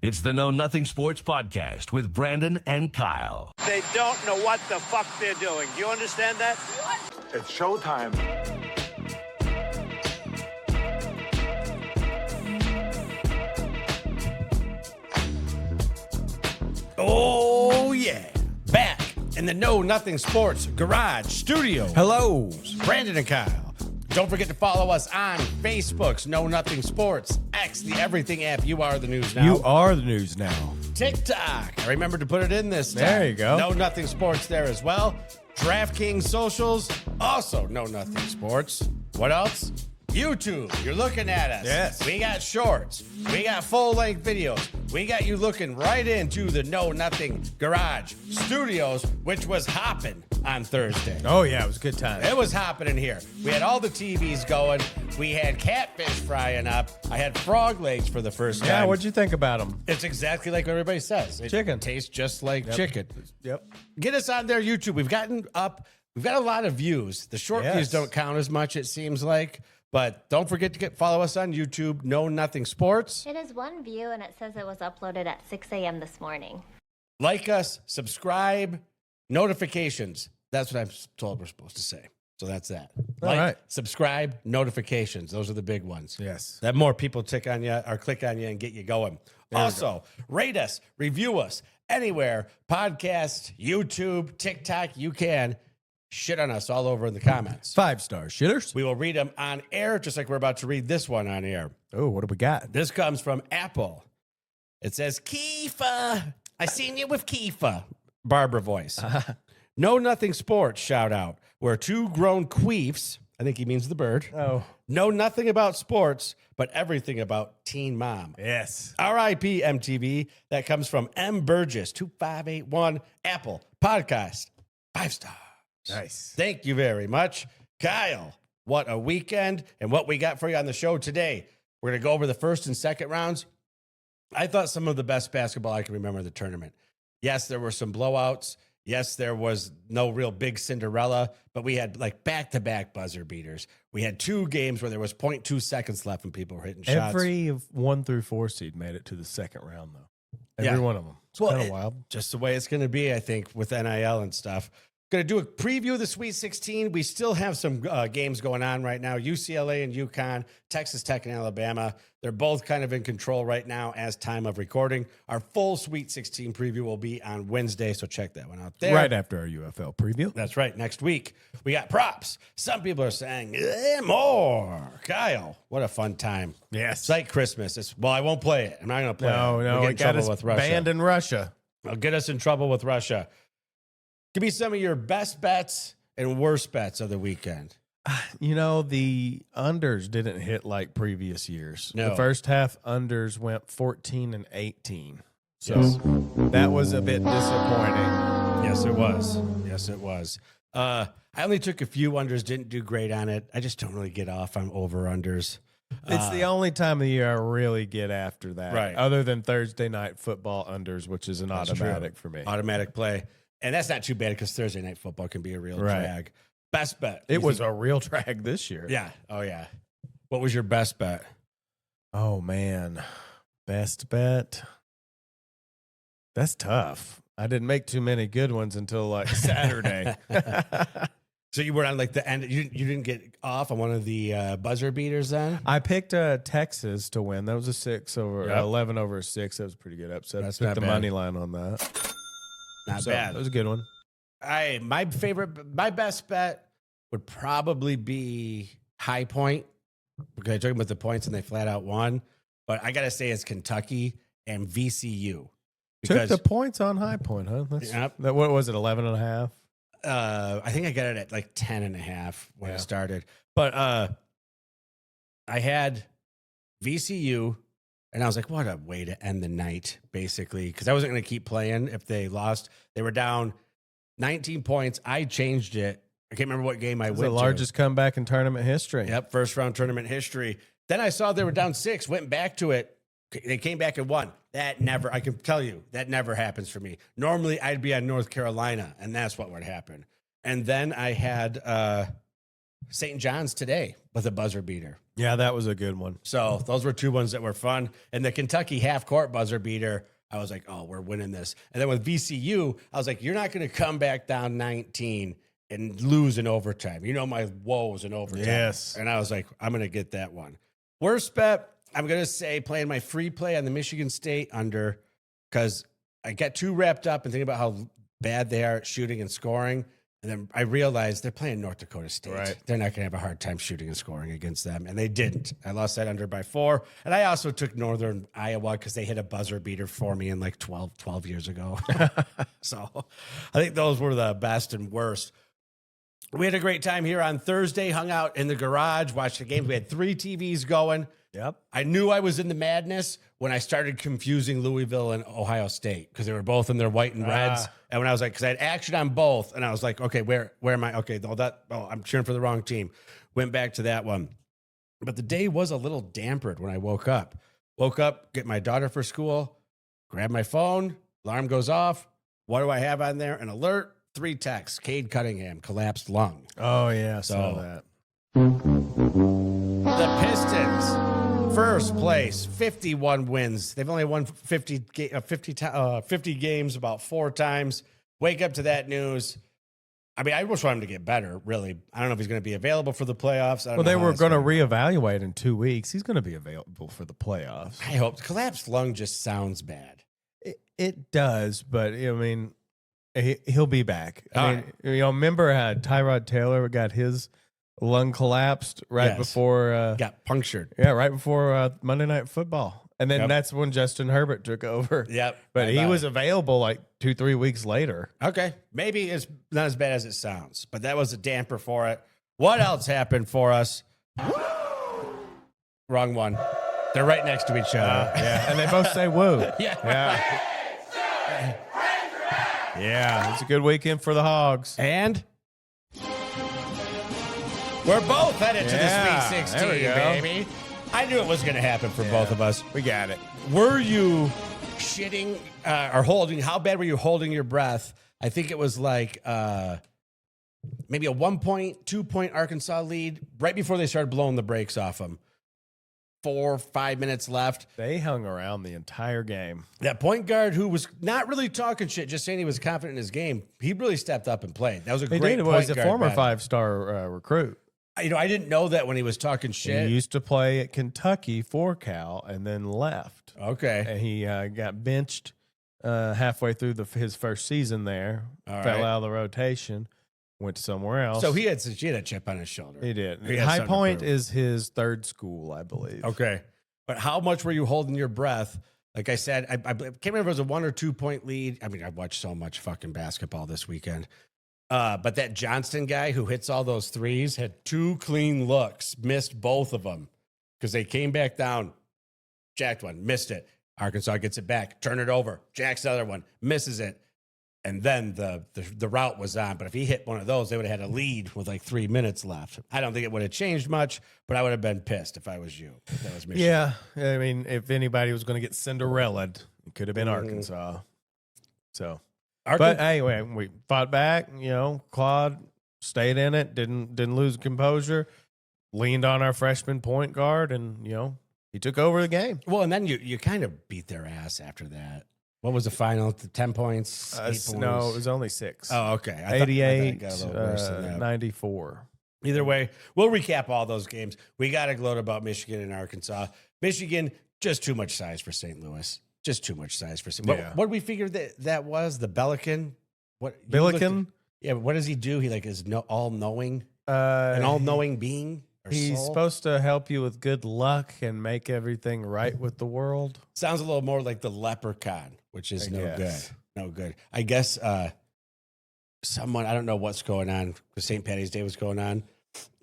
It's the Know Nothing Sports Podcast with Brandon and Kyle. They don't know what the fuck they're doing. Do you understand that? It's showtime. Oh, yeah. Back in the Know Nothing Sports Garage Studio. Hello. Brandon and Kyle. Don't forget to follow us on Facebook's Know Nothing Sports, X, the everything app. You are the news now. You are the news now. TikTok. I remember to put it in this time. There you go. Know Nothing Sports there as well. DraftKings socials, also Know Nothing Sports. What else? YouTube. You're looking at us. Yes. We got shorts. We got full-length videos. We got you looking right into the Know Nothing Garage Studios, which was hopping on Thursday. Oh, yeah. It was a good time. It was hopping in here. We had all the TVs going. We had catfish frying up. I had frog legs for the first time. Yeah, what'd you think about them? It's exactly like what everybody says. It Chicken. tastes just like chicken. Yep. Get us on their YouTube. We've got a lot of views. The short views don't count as much, it seems like. But don't forget to follow us on YouTube, Know Nothing Sports. It has one view, and it says it was uploaded at 6 a.m. this morning. Like us, subscribe, notifications. That's what I'm told we're supposed to say. So that's that. All right. Subscribe, notifications. Those are the big ones. Yes. That more people tick on you or click on you and get you going. Also, rate us, review us anywhere. Podcast, YouTube, TikTok, you can. Shit on us all over in the comments. 5-star shitters. We will read them on air, just like we're about to read this one on air. Oh, what do we got? This comes from Apple. It says, Kifa. I seen you with Kifa. Barbara voice. Know Nothing Sports, shout out. Where two grown queefs, I think he means the bird, know nothing about sports, but everything about Teen Mom. Yes. R.I.P. MTV. That comes from M. Burgess, 2581 Apple Podcast. 5 stars. Nice. Thank you very much. Kyle, what a weekend and what we got for you on the show today. We're going to go over the first and second rounds. I thought some of the best basketball I can remember the tournament. Yes, there were some blowouts. Yes, there was no real big Cinderella, but we had like back-to-back buzzer beaters. We had 2 games where there was 0.2 seconds left and people were hitting shots. Every 1 through 4 seed made it to the second round, though. Every one of them. It's kind of wild. Just the way it's going to be, I think, with NIL and stuff. Going to do a preview of the Sweet 16. We still have some games going on right now. UCLA and UConn, Texas Tech and Alabama. They're both kind of in control right now as time of recording. Our full Sweet 16 preview will be on Wednesday, so check that one out there. Right after our UFL preview. That's right. Next week, we got props. Some people are saying, more. Kyle, what a fun time. Yes. It's like Christmas. I won't play it. I'm not going to play it. No, We'll get in got trouble us with Russia. banned in Russia. It'll get us in trouble with Russia. Give me some of your best bets and worst bets of the weekend. You know, the unders didn't hit like previous years. No. The first half unders went 14 and 18. So that was a bit disappointing. Yes, it was. Yes, it was. I only took a few unders, didn't do great on it. I just don't really get off on over-unders. It's the only time of the year I really get after that. Right. Other than Thursday night football unders, which is an automatic for me. Automatic play. And that's not too bad because Thursday night football can be a real drag. Best bet. It was a real drag this year. Yeah. Oh, yeah. What was your best bet? Oh, man. Best bet. That's tough. I didn't make too many good ones until like Saturday. So you were on like the end. You didn't get off on one of the buzzer beaters then? I picked Texas to win. That was a 6 over 11 over a 6. That was a pretty good upset. That's I not took the bad. money line on that. Not bad. That was a good one. My best bet would probably be High Point because I took them with the points and they flat out won. But I got to say it's Kentucky and VCU. Took the points on High Point, huh? What was it, 11 and a half? I think I got it at like 10 and a half when I started. But I had VCU, and I was like, what a way to end the night, basically, because I wasn't going to keep playing if they lost. They were down 19 points. I changed it. I can't remember what game I went to. The largest comeback in tournament history. Yep, first round tournament history. Then I saw they were down 6, went back to it. They came back and won. I can tell you, that never happens for me. Normally, I'd be on North Carolina, and that's what would happen. And then I had St. John's today with a buzzer beater. Yeah, that was a good one. So those were two ones that were fun. And the Kentucky half-court buzzer beater, I was like, oh, we're winning this. And then with VCU, I was like, you're not going to come back down 19 and lose in overtime. You know my woes in overtime. Yes. And I was like, I'm going to get that one. Worst bet, I'm going to say playing my free play on the Michigan State under, because I got too wrapped up and thinking about how bad they are at shooting and scoring. And then I realized they're playing North Dakota State. Right. They're not going to have a hard time shooting and scoring against them. And they didn't. I lost that under by 4. And I also took Northern Iowa because they hit a buzzer beater for me in like 12 years ago. So I think those were the best and worst. We had a great time here on Thursday, hung out in the garage, watched the games. We had 3 TVs going. Yep. I knew I was in the madness when I started confusing Louisville and Ohio State because they were both in their white and reds. And when I was like, because I had action on both, and I was like, okay, where am I? Okay, I'm cheering for the wrong team. Went back to that one. But the day was a little dampered when I woke up. Get my daughter for school, grab my phone, alarm goes off. What do I have on there? An alert, 3 texts. Cade Cunningham, collapsed lung. Oh, yeah, I saw So- that. The Pistons, first place, 51 wins. They've only won 50 games about 4 times. Wake up to that news. I mean, I just want him to get better, really. I don't know if he's going to be available for the playoffs. I don't Well, know they how were that's going to gonna- reevaluate in 2 weeks. He's going to be available for the playoffs. I hope. Collapsed lung just sounds bad. It does, but I mean, he'll be back. All I mean, remember how Tyrod Taylor got his lung collapsed right Yes. before Got punctured. right before Monday Night Football. And then Yep. that's when Justin Herbert took over. Yep. But he Bye-bye. was available like 2-3 weeks later. Okay. Maybe it's not as bad as it sounds, but that was a damper for it. What else happened for us? Wrong one. They're right next to each other. Yeah. And they both say woo. Yeah. Yeah. Yeah. It's a good weekend for the Hogs. And we're both headed to the Yeah, Sweet 16, there we go. baby. I knew it was going to happen for both of us. We got it. Were you shitting or holding? How bad were you holding your breath? I think it was like maybe a 2-point Arkansas lead right before they started blowing the brakes off them. 4 or 5 minutes left. They hung around the entire game. That point guard who was not really talking shit, just saying he was confident in his game, he really stepped up and played. That was a He great did. point Was a guard former battle. 5-star recruit. I didn't know that when he was talking shit. He used to play at Kentucky for Cal and then left. Okay. And he got benched halfway through his first season there. All fell right. out of the rotation, went to somewhere else. So he had a chip on his shoulder. He did. He had High something to Point prove. is his third school, I believe. Okay. But how much were you holding your breath? Like I said, I can't remember if it was a 1 or 2 point lead. I mean, I watched so much fucking basketball this weekend. But that Johnston guy who hits all those threes had 2 clean looks, missed both of them because they came back down, jacked one, missed it. Arkansas gets it back, turn it over, jacks the other one, misses it. And then the route was on. But if he hit one of those, they would have had a lead with like 3 minutes left. I don't think it would have changed much, but I would have been pissed if I was you. If that was Michigan. Yeah. I mean, if anybody was going to get Cinderella'd, it could have been Arkansas. So, but anyway, we fought back. Claude stayed in it, didn't lose composure, leaned on our freshman point guard, and he took over the game. Well, and then you kind of beat their ass after that. What was the final? 10 points? 8 points? No, it was only 6. Oh, okay. I thought it 88, got a little worse than that. 94. Either way, we'll recap all those games. We got to gloat about Michigan and Arkansas. Michigan, just too much size for St. Louis. Just too much size for St. Louis. Yeah. What did we figure that was? The Belican? What? you Billiken? looked at- Yeah, but what does he do? He is all-knowing? An An all-knowing being? Or He's soul? supposed to help you with good luck and make everything right with the world. Sounds a little more like the leprechaun, which is I no guess. good. No good. I guess someone, I don't know what's going on because St. Patty's Day was going on.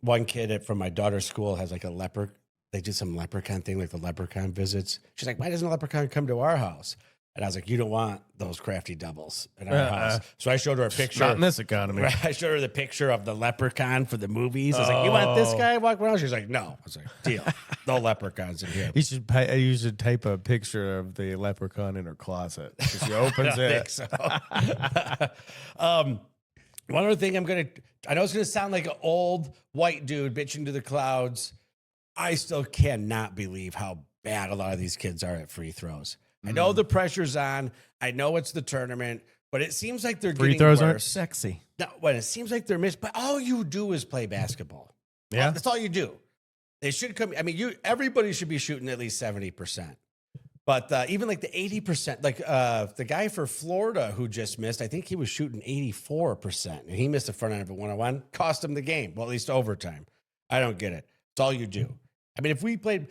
One kid from my daughter's school has like a leper. They did some leprechaun thing, like the leprechaun visits. She's like, why doesn't a leprechaun come to our house? And I was like, you don't want those crafty doubles in our house. So I showed her a picture. Not in this economy. I showed her the picture of the leprechaun for the movies. I was like, you want this guy walking around? She's like, no. I was like, deal. No leprechauns in here. You should tape a picture of the leprechaun in her closet. She opens I it. think so. One other thing I know it's going to sound like an old white dude bitching to the clouds. I still cannot believe how bad a lot of these kids are at free throws. I know the pressure's on. I know it's the tournament, but it seems like they're Free getting throws worse. aren't sexy. No, when it seems like they're missed, but all you do is play basketball. Yeah. That's all you do. They should come. I mean, everybody should be shooting at least 70%. But even like the 80%, like the guy for Florida who just missed, I think he was shooting 84%. And he missed the front end of a 1-on-1. Cost him the game. Well, at least overtime. I don't get it. It's all you do. I mean, if we played,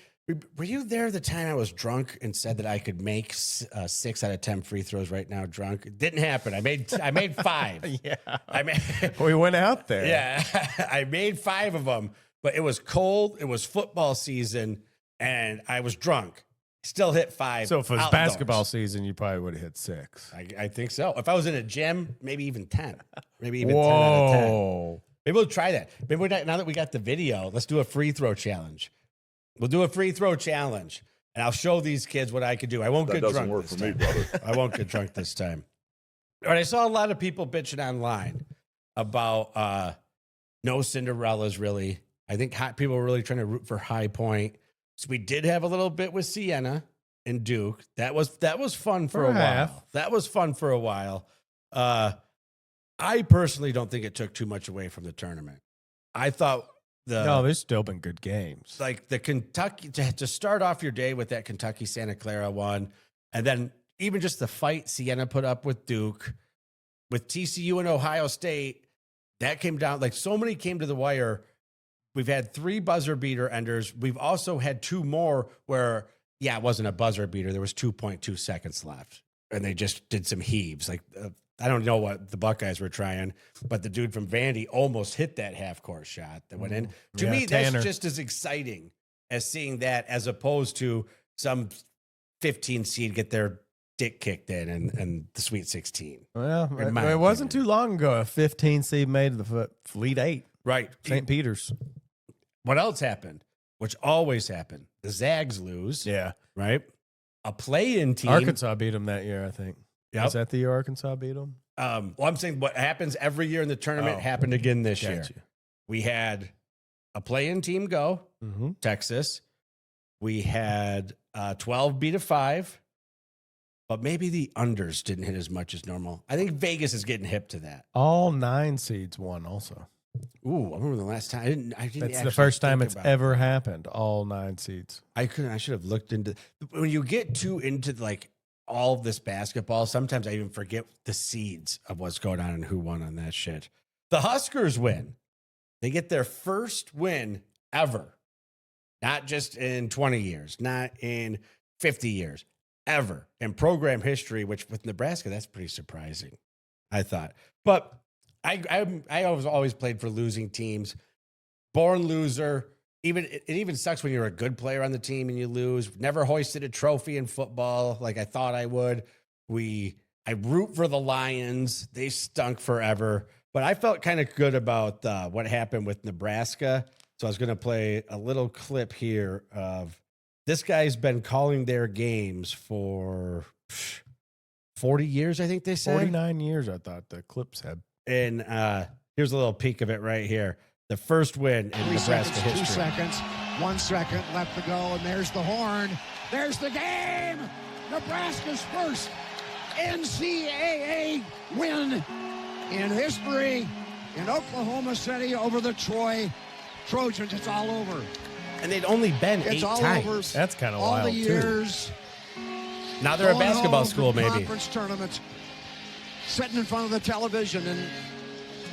were you there the time I was drunk and said that I could make 6 out of 10 free throws right now drunk? It didn't happen. I made 5. Yeah. We went out there. Yeah. I made 5 of them, but it was cold. It was football season and I was drunk. Still hit 5. So if it was outdoors. basketball season, you probably would have hit 6. I think so. If I was in a gym, maybe even 10. Maybe even 10 out of 10. Maybe we'll try that. Maybe now that we got the video, let's do a free throw challenge. We'll do a free throw challenge, and I'll show these kids what I could do. I won't get drunk. That doesn't work for me, brother. I won't get drunk this time. All right, I saw a lot of people bitching online about no Cinderellas, really. I think people were really trying to root for High Point. So we did have a little bit with Sienna and Duke. That was fun for a while. That was fun for a while. I personally don't think it took too much away from the tournament. I thought there's still been good games. Like the Kentucky to start off your day with that Kentucky Santa Clara one, and then even just the fight Sienna put up with Duke, with TCU and Ohio State, that came down like so many came to the wire. We've had 3 buzzer beater enders. We've also had 2 more where, it wasn't a buzzer beater. There was 2.2 seconds left, and they just did some heaves. Like, I don't know what the Buckeyes were trying, but the dude from Vandy almost hit that half-court shot that went in. To me, Tanner. That's just as exciting as seeing that as opposed to some 15 seed get their dick kicked in and the Sweet 16. Well, it wasn't too long ago. A 15 seed made the Elite 8. Right. St. Peter's. What else happened? Which always happened. The Zags lose. Yeah. Right? A play-in team. Arkansas beat them that year, I think. Yep. Was that the year Arkansas beat them? Well, I'm saying what happens every year in the tournament happened again this year. We had a play-in team go, Texas. We had 12 beat a 5, but maybe the unders didn't hit as much as normal. I think Vegas is getting hip to that. All 9 seeds won also. Ooh, I remember the last time. I didn't That's the first time it's ever happened. All 9 seeds. I should have looked into when you get too into like all of this basketball. Sometimes I even forget the seeds of what's going on and who won on that shit. The Huskers win. They get their first win ever. Not just in 20 years, not in 50 years, ever in program history, which with Nebraska, that's pretty surprising, I thought. But I always played for losing teams. Born loser. It even sucks when you're a good player on the team and you lose. Never hoisted a trophy in football like I thought I would. I root for the Lions. They stunk forever. But I felt kind of good about what happened with Nebraska. So I was going to play a little clip here of this guy's been calling their games for 40 years, I think they said. 49 years, I thought the clip said. And here's a little peek of it right here. The first win in Nebraska history. 2 seconds, 1 second left to go, and there's the horn. There's the game. Nebraska's first NCAA win in history in Oklahoma City over the Troy Trojans. It's all over. And they'd only been 8 times. Over. That's kind of all wild, the years. too. Now they're a basketball school, maybe. Conference tournament, sitting in front of the television, and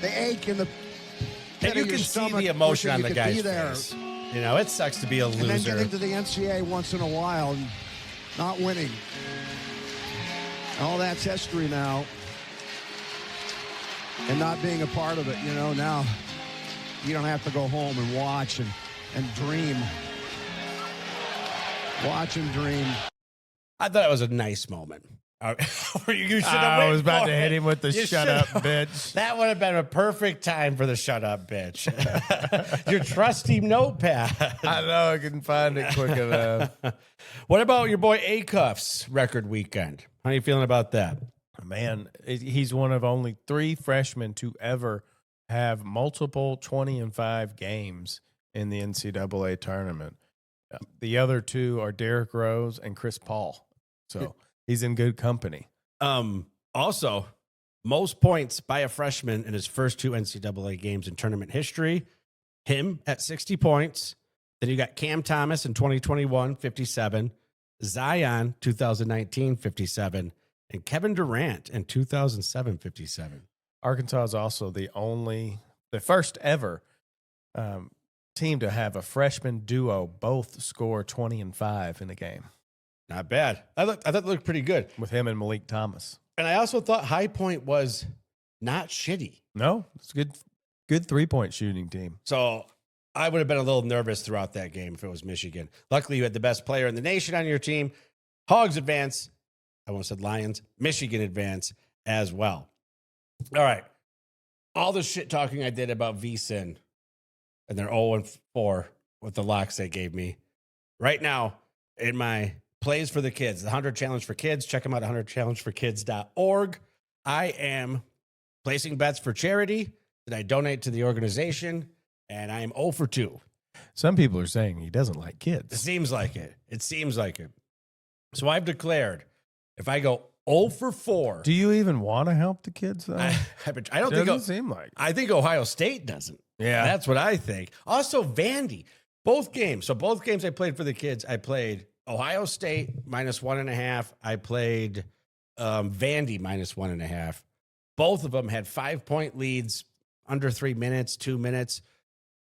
the ache in the and you can see the emotion on the guy's face. You know, it sucks to be a loser. And then getting to the NCAA once in a while and not winning. All that's history now. And not being a part of it, you know, now you don't have to go home and watch and dream. Watch and dream. I thought it was a nice moment. You should have I was about to hit him with the shut up, bitch. That would have been a perfect time for the shut up, bitch. Your trusty notepad. I know I couldn't find it quick enough. What about your boy A-Cuff's record weekend? How are you feeling about that? man, he's one of only 3 freshmen to ever have multiple 20-5 games in the NCAA tournament. The other 2 are Derrick Rose and Chris Paul. So he's in good company. Also, most points by a freshman in his first 2 NCAA games in tournament history. Him at 60 points. Then you got Cam Thomas in 2021, 57. Zion, 2019, 57. And Kevin Durant in 2007, 57. Arkansas is also the first ever team to have a freshman duo both score 20 and 5 in a game. Not bad. I thought it looked pretty good with him and Malik Thomas. And I also thought High Point was not shitty. No, it's a good 3-point shooting team. So I would have been a little nervous throughout that game if it was Michigan. Luckily, you had the best player in the nation on your team. Hogs advance. I almost said Lions. Michigan advance as well. All right. All the shit talking I did about VSiN and their 0-4 with the locks they gave me. Right now, in my plays for the kids, the 100 Challenge for Kids, check them out at 100challengeforkids.org. I am placing bets for charity that I donate to the organization, and I am 0 for 2. Some people are saying he doesn't like It kids. seems like it. It seems like it. So I've declared if I go 0 for 4. Do you even want to help the kids, though? I don't think. Doesn't seem like. I think Ohio State doesn't. Yeah. That's what I think. Also, Vandy. Both games. So both games I played for the kids, I played Ohio State -1.5. I played Vandy -1.5. Both of them had 5-point leads under 3 minutes, 2 minutes.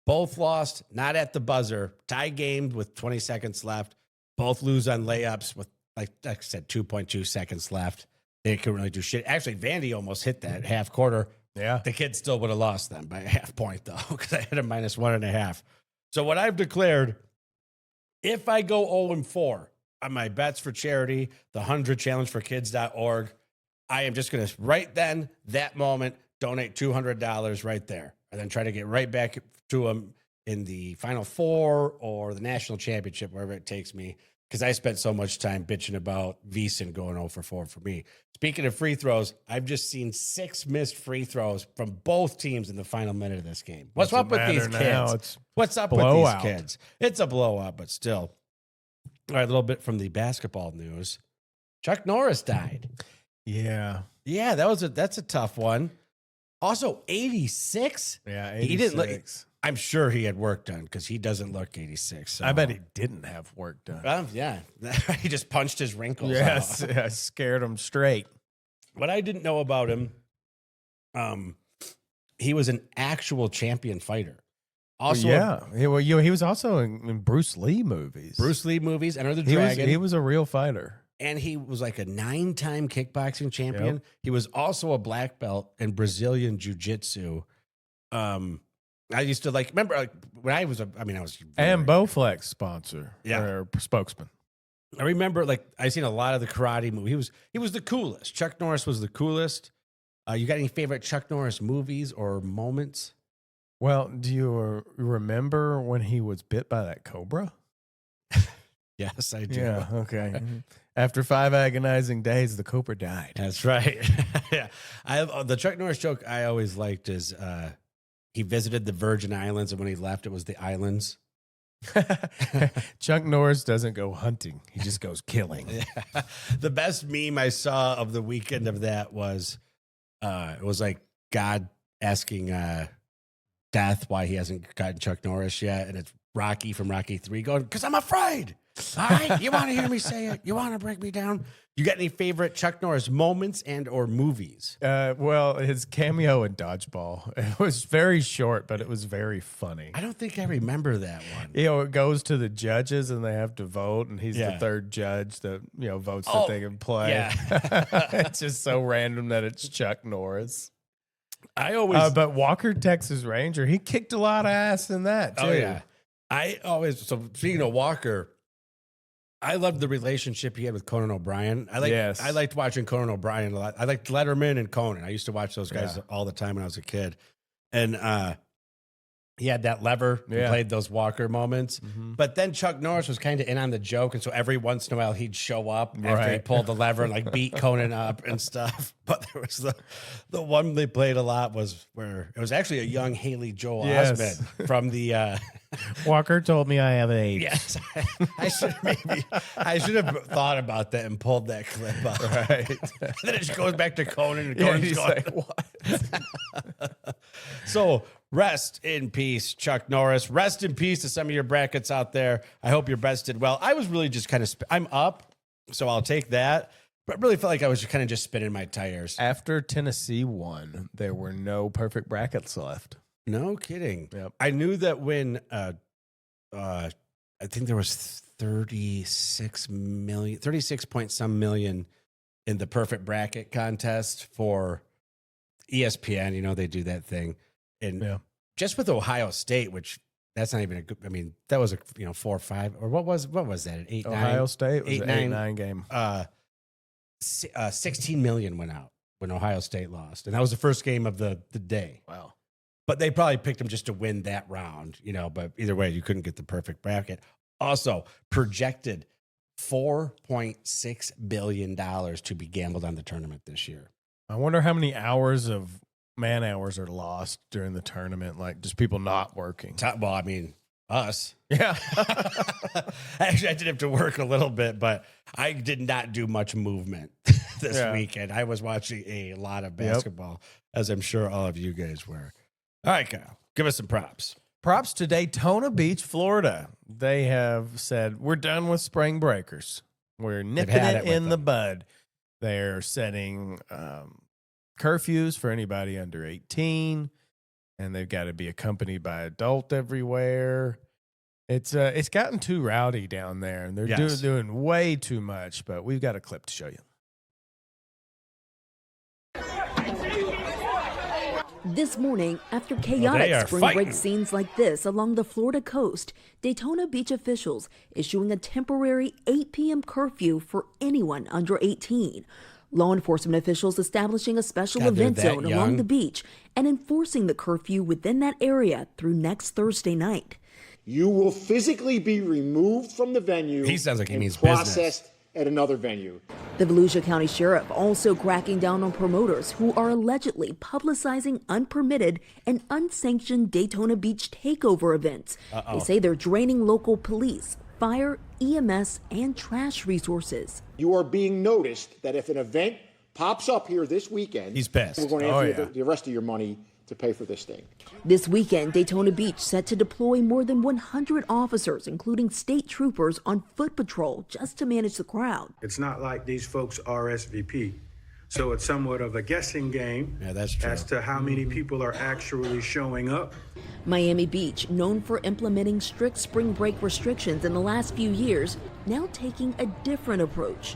Both lost, not at the buzzer. Tie game with 20 seconds left. Both lose on layups with, like I said, 2.2 seconds left. They couldn't really do shit. Actually, Vandy almost hit that half quarter. Yeah. The kids still would have lost them by a half point, though, because I had a -1.5. So what I've declared, if I go 0-4 on my bets for charity, the 100challengeforkids.org, I am just going to right then, that moment, donate $200 right there, and then try to get right back to them in the Final Four or the national championship, wherever it takes me, because I spent so much time bitching about VSiN going 0-4 for me. Speaking of free throws, I've just seen 6 missed free throws from both teams in the final minute of this game. What's up with these kids? What's up with these kids? It's a blowout, but still. All right, a little bit from the basketball news. Chuck Norris died. Yeah. Yeah, that's a tough one. Also, 86? Yeah, 86. He didn't look, I'm sure he had work done because he doesn't look 86. So. I bet he didn't have work done. Yeah. He just punched his wrinkles Yes, out. yeah, scared him straight. What I didn't know about him, he was an actual champion fighter. Also, he was also in Bruce Lee movies. Bruce Lee movies, Enter the Dragon. He was a real fighter. And he was like a 9-time kickboxing champion. Yep. He was also a black belt in Brazilian jiu-jitsu. I used to remember when I was and Bowflex sponsor or spokesman. I remember I seen a lot of the karate movies. He was the coolest. Chuck Norris was the coolest. You got any favorite Chuck Norris movies or moments? Well, do you remember when he was bit by that cobra? Yes, I do. Yeah, okay. After 5 agonizing days, the cobra died. That's right. Yeah, the Chuck Norris joke I always liked is he visited the Virgin Islands, and when he left, it was the islands. Chuck Norris doesn't go hunting; he just goes killing. Yeah. The best meme I saw of the weekend of that was it was like God asking Death why he hasn't gotten Chuck Norris yet, and it's Rocky from Rocky 3 going, "Because I'm afraid." All right, you want to hear me say it? You want to break me down? You got any favorite Chuck Norris moments and or movies? Well, his cameo in Dodgeball. It was very short, but it was very funny. I don't think I remember that one. It goes to the judges and they have to vote, and he's the third judge that votes that they can play. Yeah. It's just so random that it's Chuck Norris. I always, but Walker, Texas Ranger, he kicked a lot of ass in that too. Oh yeah, so speaking of Walker, I loved the relationship he had with Conan O'Brien. I liked watching Conan O'Brien a lot. I liked Letterman and Conan. I used to watch those guys all the time when I was a kid. And He had that lever and Yeah. played those Walker moments. But then Chuck Norris was kind of in on the joke. And so every once in a while he'd show up after he Right. pulled the lever and like beat Conan up and stuff. But there was the one they played a lot was where it was actually a young Haley Joel Yes. Osment from the Walker told me I have AIDS. yes. I should have thought about that and pulled that clip up. Right. Then it just goes back to Conan and Yeah, Conan's he's going, like, what? So rest in peace, Chuck Norris. Rest in peace to some of your brackets out there. I hope your bets did well. I was really just kind of, I'm up, so I'll take that. But really felt like I was kind of just spinning my tires. After Tennessee won, there were no perfect brackets left. No kidding. Yep. I knew that when, I think there was 36 point some million in the perfect bracket contest for ESPN. You know, they do that thing. And Yeah. just with Ohio State, which that's not even a good, I mean, that was a, 4 or 5, or what was that? An 8, Ohio 9? State was 8, an 9 8-9 game. 16 million went out when Ohio State lost. And that was the first game of the day. Wow. But they probably picked them just to win that round, but either way, you couldn't get the perfect bracket. Also, projected $4.6 billion to be gambled on the tournament this year. I wonder how many hours of man hours are lost during the tournament, like just people not working. Well, I mean, us. Yeah. Actually, I did have to work a little bit, but I did not do much movement this weekend. I was watching a lot of basketball, as I'm sure all of you guys were. All right, Kyle, give us some props. Props to Daytona Beach, Florida. They have said, we're done with spring breakers. We're nipping had it it with in the them. bud. They're setting curfews for anybody under 18, and they've got to be accompanied by adult everywhere. It's gotten too rowdy down there, and they're Yes. doing way too much, but we've got a clip to show you. This morning, after they chaotic are spring fighting. break scenes like this along the Florida coast, Daytona Beach officials issuing a temporary 8 p.m. curfew for anyone under 18. Law enforcement officials establishing a special God, they're event that zone along young. the beach and enforcing the curfew within that area through next Thursday night. You will physically be removed from the venue. He sounds like he and means business. processed at another venue. The Volusia County Sheriff also cracking down on promoters who are allegedly publicizing unpermitted and unsanctioned Daytona Beach takeover events. They say they're draining local police, fire, EMS, and trash resources. You are being noticed that if an event pops up here this weekend, He's pissed. we're going to Oh, ask you yeah. the rest of your money to pay for this thing. This weekend, Daytona Beach set to deploy more than 100 officers, including state troopers, on foot patrol just to manage the crowd. It's not like these folks RSVP. So it's somewhat of a guessing game Yeah, that's true. as to how many people are actually showing up. Miami Beach, known for implementing strict spring break restrictions in the last few years, now taking a different approach.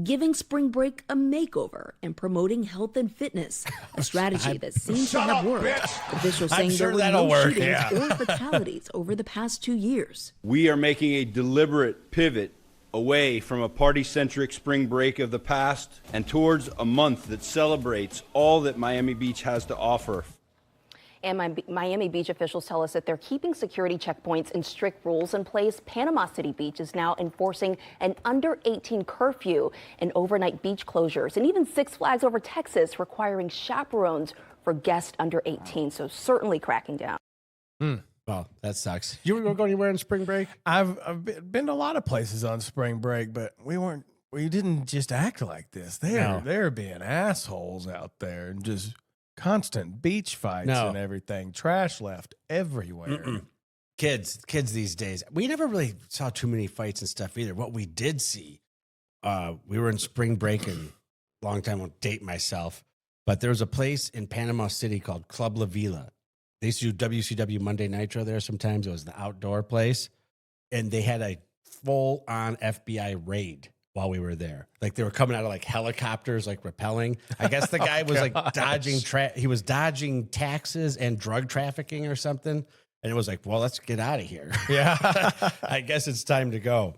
Giving spring break a makeover and promoting health and fitness, a strategy that seems to have worked. Officials I'm saying sure there were that'll no work, shootings yeah. or fatalities over the past 2 years. We are making a deliberate pivot away from a party-centric spring break of the past and towards a month that celebrates all that Miami Beach has to offer. And Miami Beach officials tell us that they're keeping security checkpoints and strict rules in place. Panama City Beach is now enforcing an under 18 curfew and overnight beach closures, and even Six Flags Over Texas requiring chaperones for guests under 18. So certainly cracking down. Well, that sucks. You were going anywhere in spring break? I've been to a lot of places on spring break, but we didn't just act like this. They're being assholes out there and just constant beach fights and everything. Trash left everywhere. Kids these days. We never really saw too many fights and stuff either. What we did see, we were in spring break and long time, I won't date myself, but there was a place in Panama City called Club La Vila. They used to do WCW Monday Nitro there sometimes. It was the outdoor place. And they had a full-on FBI raid while we were there. Like they were coming out of like helicopters, like rappelling. I guess the guy was like he was dodging taxes and drug trafficking or something. And it was like, well, let's get out of here. Yeah. I guess it's time to go.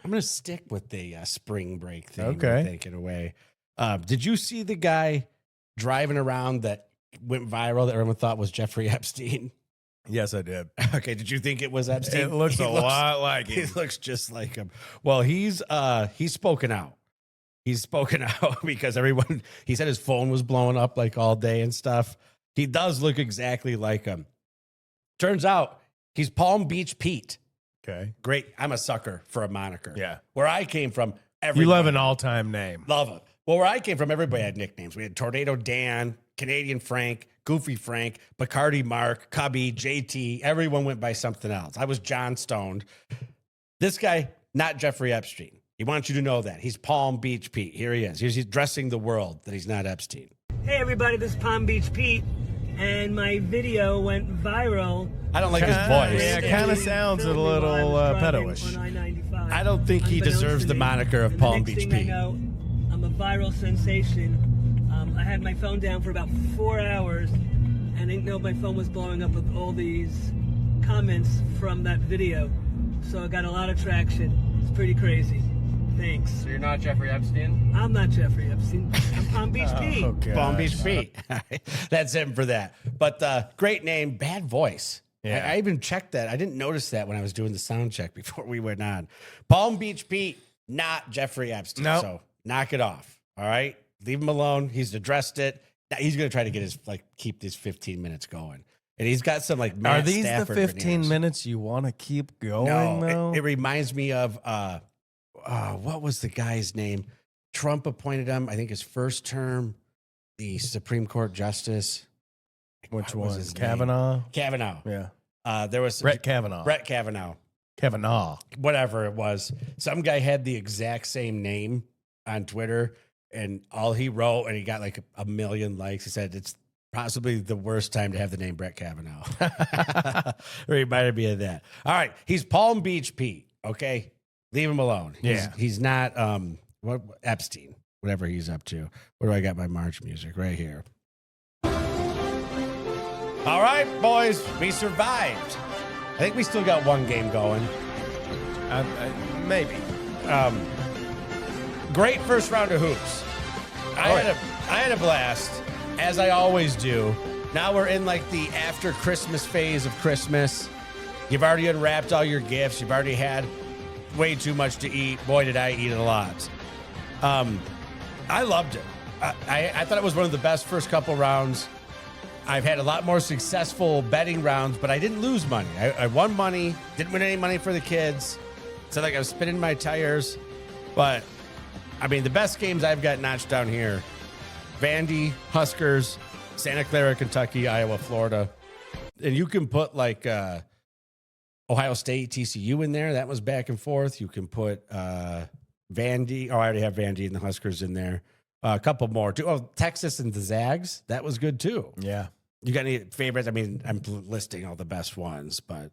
I'm going to stick with the spring break thing. Okay. I think in a way. Did you see the guy driving around that went viral that everyone thought was Jeffrey Epstein? Yes, I did. Okay, did you think it was Epstein? It looks a lot like him. He looks just like him. Well, he's spoken out. He's spoken out because everyone, he said his phone was blowing up like all day and stuff. He does look exactly like him. Turns out he's Palm Beach Pete. Okay. Great. I'm a sucker for a moniker. Yeah. Where I came from, you love an all-time name. Love it. Well, where I came from, everybody had nicknames. We had Tornado Dan, Canadian Frank, Goofy Frank, Bacardi Mark, Cubby, JT. Everyone went by something else. I was John Stoned. This guy, not Jeffrey Epstein. He wants you to know that. He's Palm Beach Pete. Here he is. He's dressing the world that he's not Epstein. Hey, everybody, this is Palm Beach Pete, and my video went viral. I don't like his voice. Yeah, it kind of sounds a little pedo-ish. I don't think he deserves the moniker of Palm Beach Pete. I'm a viral sensation. I had my phone down for about 4 hours, and I didn't know my phone was blowing up with all these comments from that video. So I got a lot of traction. It's pretty crazy. Thanks. So you're not Jeffrey Epstein? I'm not Jeffrey Epstein. I'm Palm Beach Pete. Okay. Palm Beach Pete. That's him for that. But great name, bad voice. Yeah. I even checked that. I didn't notice that when I was doing the sound check before we went on. Palm Beach Pete, not Jeffrey Epstein. Nope. So knock it off. All right. Leave him alone. He's addressed it. He's going to try to get his, keep these 15 minutes going. And he's got some Matt Are these Stafford the 15 veneers. minutes you want to keep going, though? It reminds me of, what was the guy's name? Trump appointed him, I think his first term, the Supreme Court Justice. Which one? Kavanaugh? Kavanaugh. Yeah. There was Brett Kavanaugh. Brett Kavanaugh. Kavanaugh. Whatever it was. Some guy had the exact same name on Twitter, and all he wrote, and he got like a million likes. He said, it's possibly the worst time to have the name Brett Kavanaugh. Reminded me of that. All right. He's Palm Beach Pete. Okay. Leave him alone. He's not Epstein, whatever he's up to. Where do I got my March music? Right here. All right, boys, we survived. I think we still got one game going. Maybe. Great first round of hoops. I had a blast, as I always do. Now we're in the after Christmas phase of Christmas. You've already unwrapped all your gifts. You've already had way too much to eat. Boy, did I eat it a lot. I loved it. I thought it was one of the best first couple rounds. I've had a lot more successful betting rounds, but I didn't lose money. I won money, didn't win any money for the kids. So I was spinning my tires. But, I mean, the best games I've got notched down here, Vandy, Huskers, Santa Clara, Kentucky, Iowa, Florida. And you can put Ohio State, TCU in there. That was back and forth. You can put Vandy. Oh, I already have Vandy and the Huskers in there. A couple more too. Oh, Texas and the Zags. That was good too. Yeah. You got any favorites? I mean, I'm listing all the best ones, but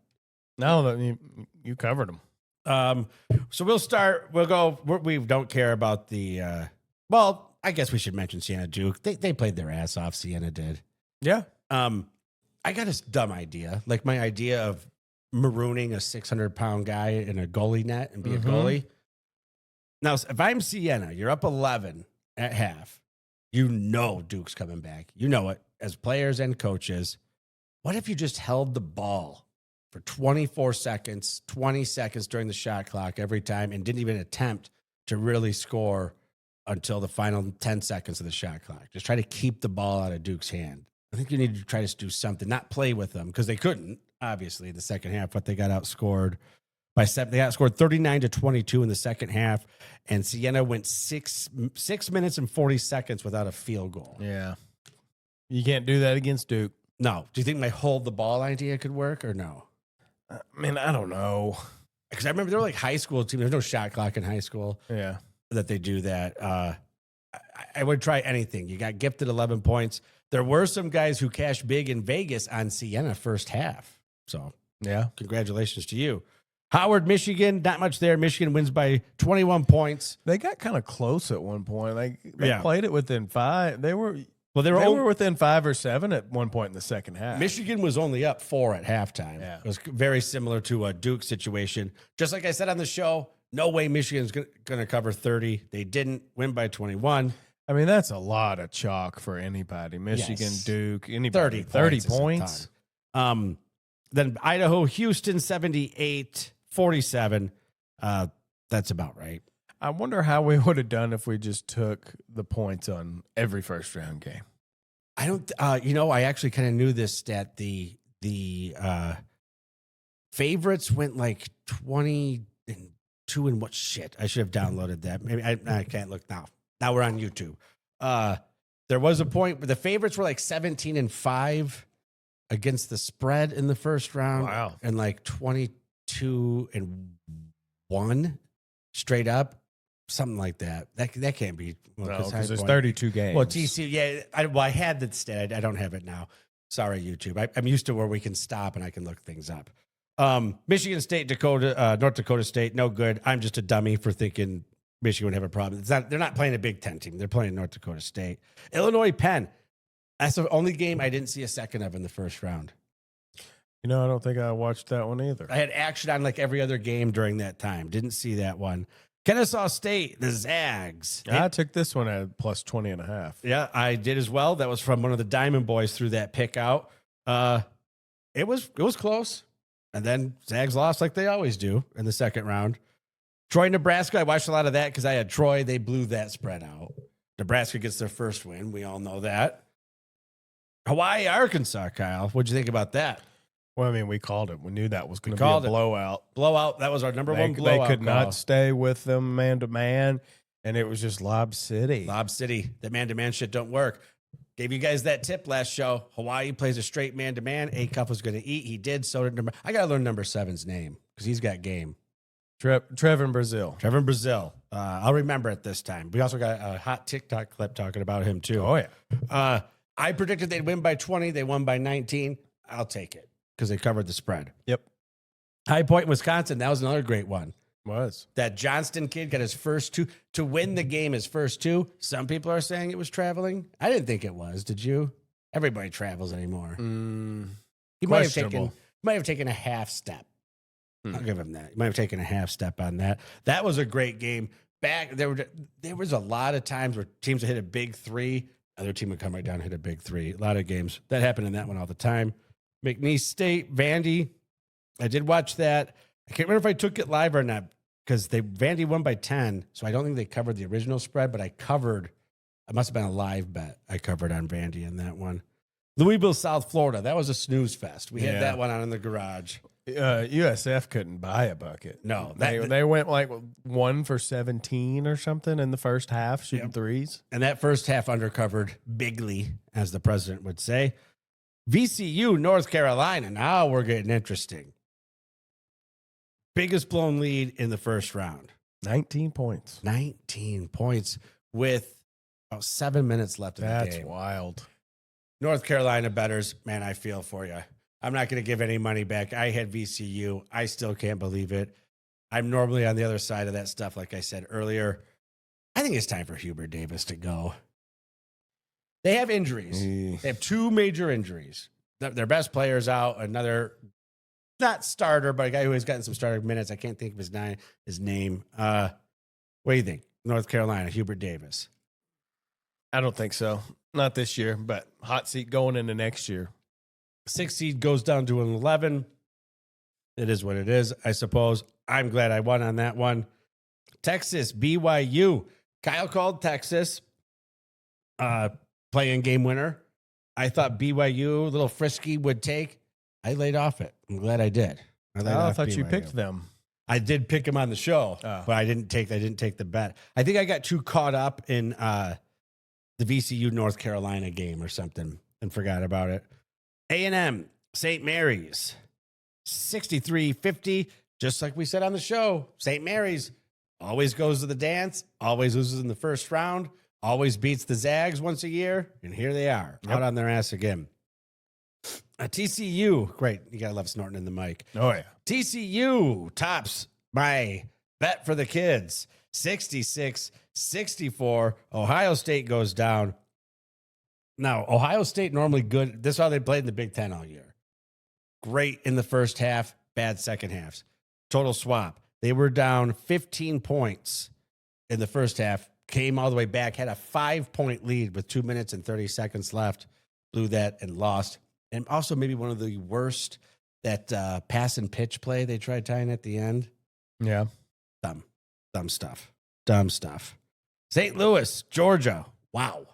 no, you covered them. So we'll start. We'll go. We don't care about the. Well, I guess we should mention Siena Duke. They played their ass off. Siena did. Yeah. I got a dumb idea. My idea of marooning a 600-pound guy in a goalie net and be a goalie. Now, if I'm Siena, you're up 11 at half. You know Duke's coming back. You know it as players and coaches. What if you just held the ball for 24 seconds, 20 seconds during the shot clock every time and didn't even attempt to really score until the final 10 seconds of the shot clock? Just try to keep the ball out of Duke's hand. I think you need to try to do something, not play with them, because they couldn't, obviously, in the second half, but they got outscored by 7. They got scored 39-22 in the second half, and Siena went 6 minutes and 40 seconds without a field goal. Yeah. You can't do that against Duke. No. Do you think my hold the ball idea could work or no? I mean, I don't know. Because I remember there were high school teams. There's no shot clock in high school. Yeah. That they do that. I would try anything. You got gifted 11 points. There were some guys who cashed big in Vegas on Siena first half. So, yeah. Congratulations to you. Howard, Michigan, not much there. Michigan wins by 21 points. They got kind of close at one point. They played it within 5. They were within 5 or 7 at one point in the second half. Michigan was only up 4 at halftime. Yeah. It was very similar to a Duke situation. Just like I said on the show, no way Michigan's going to cover 30. They didn't win by 21. I mean, that's a lot of chalk for anybody. Michigan, yes. Duke, anybody. 30 points. Then Idaho, Houston, 78-47. That's about right. I wonder how we would have done if we just took the points on every first round game. I don't, I actually kind of knew this stat. The favorites went like 22 and what shit. I should have downloaded that. Maybe I can't look now. Now we're on YouTube. There was a point where the favorites were like 17-5 against the spread in the first round. Wow. And like 22-1 straight up. Something like that. That can't be. Well, no, because there's 32 games. Well, TCU, yeah. I had that stat. I don't have it now. Sorry, YouTube. I'm used to where we can stop and I can look things up. Michigan State, North Dakota State, no good. I'm just a dummy for thinking Michigan would have a problem. They're not playing a Big Ten team. They're playing North Dakota State. Illinois, Penn. That's the only game I didn't see a second of in the first round. I don't think I watched that one either. I had action on like every other game during that time. Didn't see that one. Kennesaw State, the Zags. I took this one at plus 20.5. Yeah, I did as well. That was from one of the Diamond Boys threw that pick out. It was close. And then Zags lost like they always do in the second round. Troy, Nebraska, I watched a lot of that because I had Troy. They blew that spread out. Nebraska gets their first win. We all know that. Hawaii, Arkansas, Kyle. What'd you think about that? Well, I mean, we called it. We knew that was going to be a blowout. Blowout. That was our number one blowout. They could not stay with them man-to-man, and it was just Lob City. Lob City. That man-to-man shit don't work. Gave you guys that tip last show. Hawaii plays a straight man-to-man. A-Cuff was going to eat. He did. So did number. I got to learn number 7's name because he's got game. Trevin Brazil. Trevin Brazil. I'll remember it this time. We also got a hot TikTok clip talking about him, too. Oh, yeah. I predicted they'd win by 20. They won by 19. I'll take it. Because they covered the spread. Yep. High Point, Wisconsin. That was another great one. Was. That Johnston kid got his first two. To win the game, his first two. Some people are saying it was traveling. I didn't think it was. Did you? Everybody travels anymore. He might have taken a half step. I'll give him that. He might have taken a half step on that. That was a great game. There was a lot of times where teams would hit a big three. Other team would come right down and hit a big three. A lot of games. That happened in that one all the time. McNeese State, Vandy. I did watch that. I can't remember if I took it live or not because Vandy won by 10. So I don't think they covered the original spread, but it must have been a live bet I covered on Vandy in that one. Louisville, South Florida. That was a snooze fest. We had that one on in the garage. USF couldn't buy a bucket. No. They went like 1 for 17 or something in the first half, shooting threes. And that first half undercovered bigly, as the president would say. VCU, North Carolina. Now we're getting interesting. Biggest blown lead in the first round. 19 points. 19 points with about 7 minutes left in the game. That's wild. North Carolina bettors, man, I feel for you. I'm not going to give any money back. I had VCU. I still can't believe it. I'm normally on the other side of that stuff, like I said earlier. I think it's time for Hubert Davis to go. They have injuries. They have 2 major injuries. Their best player's out. Another, not starter, but a guy who has gotten some starter minutes. I can't think of his name. What do you think? North Carolina, Hubert Davis. I don't think so. Not this year, but hot seat going into next year. 6 seed goes down to an 11. It is what it is, I suppose. I'm glad I won on that one. Texas, BYU. Kyle called Texas. Playing game winner. I thought BYU, a little frisky, would take. I laid off it. I'm glad I did. I thought you picked them. I did pick them on the show, but I didn't take the bet. I think I got too caught up in the VCU North Carolina game or something and forgot about it. A&M, St. Mary's, 63-50. Just like we said on the show, St. Mary's always goes to the dance, always loses in the first round. Always beats the Zags once a year, and here they are, out on their ass again. TCU, great. You got to love snorting in the mic. Oh, yeah. TCU tops my bet for the kids, 66-64. Ohio State goes down. Now, Ohio State normally good. This is how they played in the Big Ten all year. Great in the first half, bad second halves. Total swap. They were down 15 points in the first half. Came all the way back, had a 5-point lead with 2 minutes and 30 seconds left, blew that and lost. And also maybe one of the worst that pass and pitch play they tried tying at the end. Yeah. Dumb stuff. St. Louis, Georgia. Wow.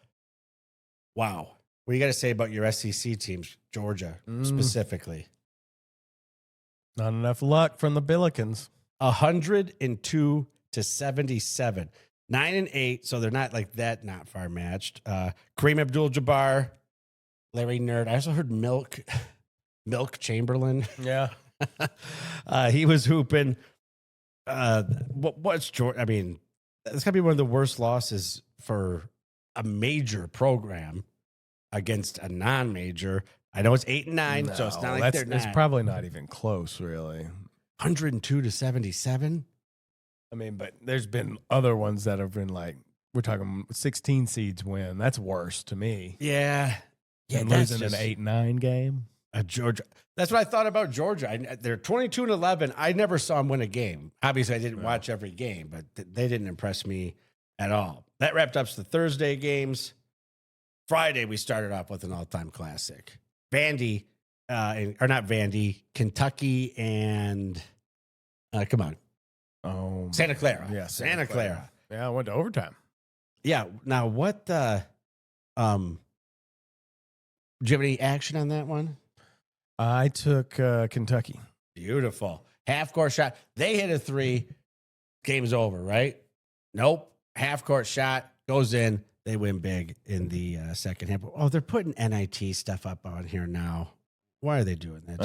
What do you got to say about your SEC teams, Georgia specifically? Not enough luck from the Billikens. 102-77. 9-8, so they're not like that, not far matched. Kareem Abdul-Jabbar, Larry Nerd. I also heard Milk Chamberlain. Yeah. He was hooping. What's Georgia? I mean, it's got to be one of the worst losses for a major program against a non-major. I know it's 8-9, so it's not like they're not. It's probably not even close, really. 102-77. I mean, but there's been other ones that have been like, we're talking 16 seeds win. That's worse to me. Yeah. And losing an 8-9 game. Georgia. That's what I thought about Georgia. They're 22-11. I never saw them win a game. Obviously, I didn't watch every game, but they didn't impress me at all. That wrapped up the Thursday games. Friday, we started off with an all-time classic. Vandy, Kentucky and, come on. Santa Clara. Yeah, Santa Clara. Yeah, I went to overtime. Yeah. Now, what do you have any action on that one? I took Kentucky. Beautiful. Half-court shot. They hit a three. Game's over, right? Nope. Half-court shot goes in. They win big in the second half. Oh, they're putting NIT stuff up on here now. Why are they doing that?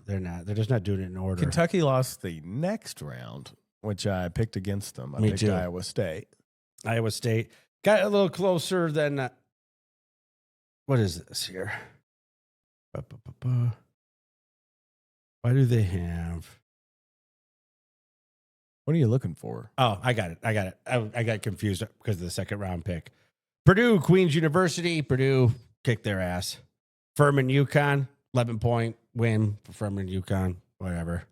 They're not. They're just not doing it in order. Kentucky lost the next round, which I picked against them. I picked Iowa State. Iowa State got a little closer than what is this here? Why do they have? What are you looking for? Oh, I got it. I got confused because of the second round pick. Purdue, Queens University. Purdue kicked their ass. Furman, UConn, 11-point win for Furman, UConn, whatever.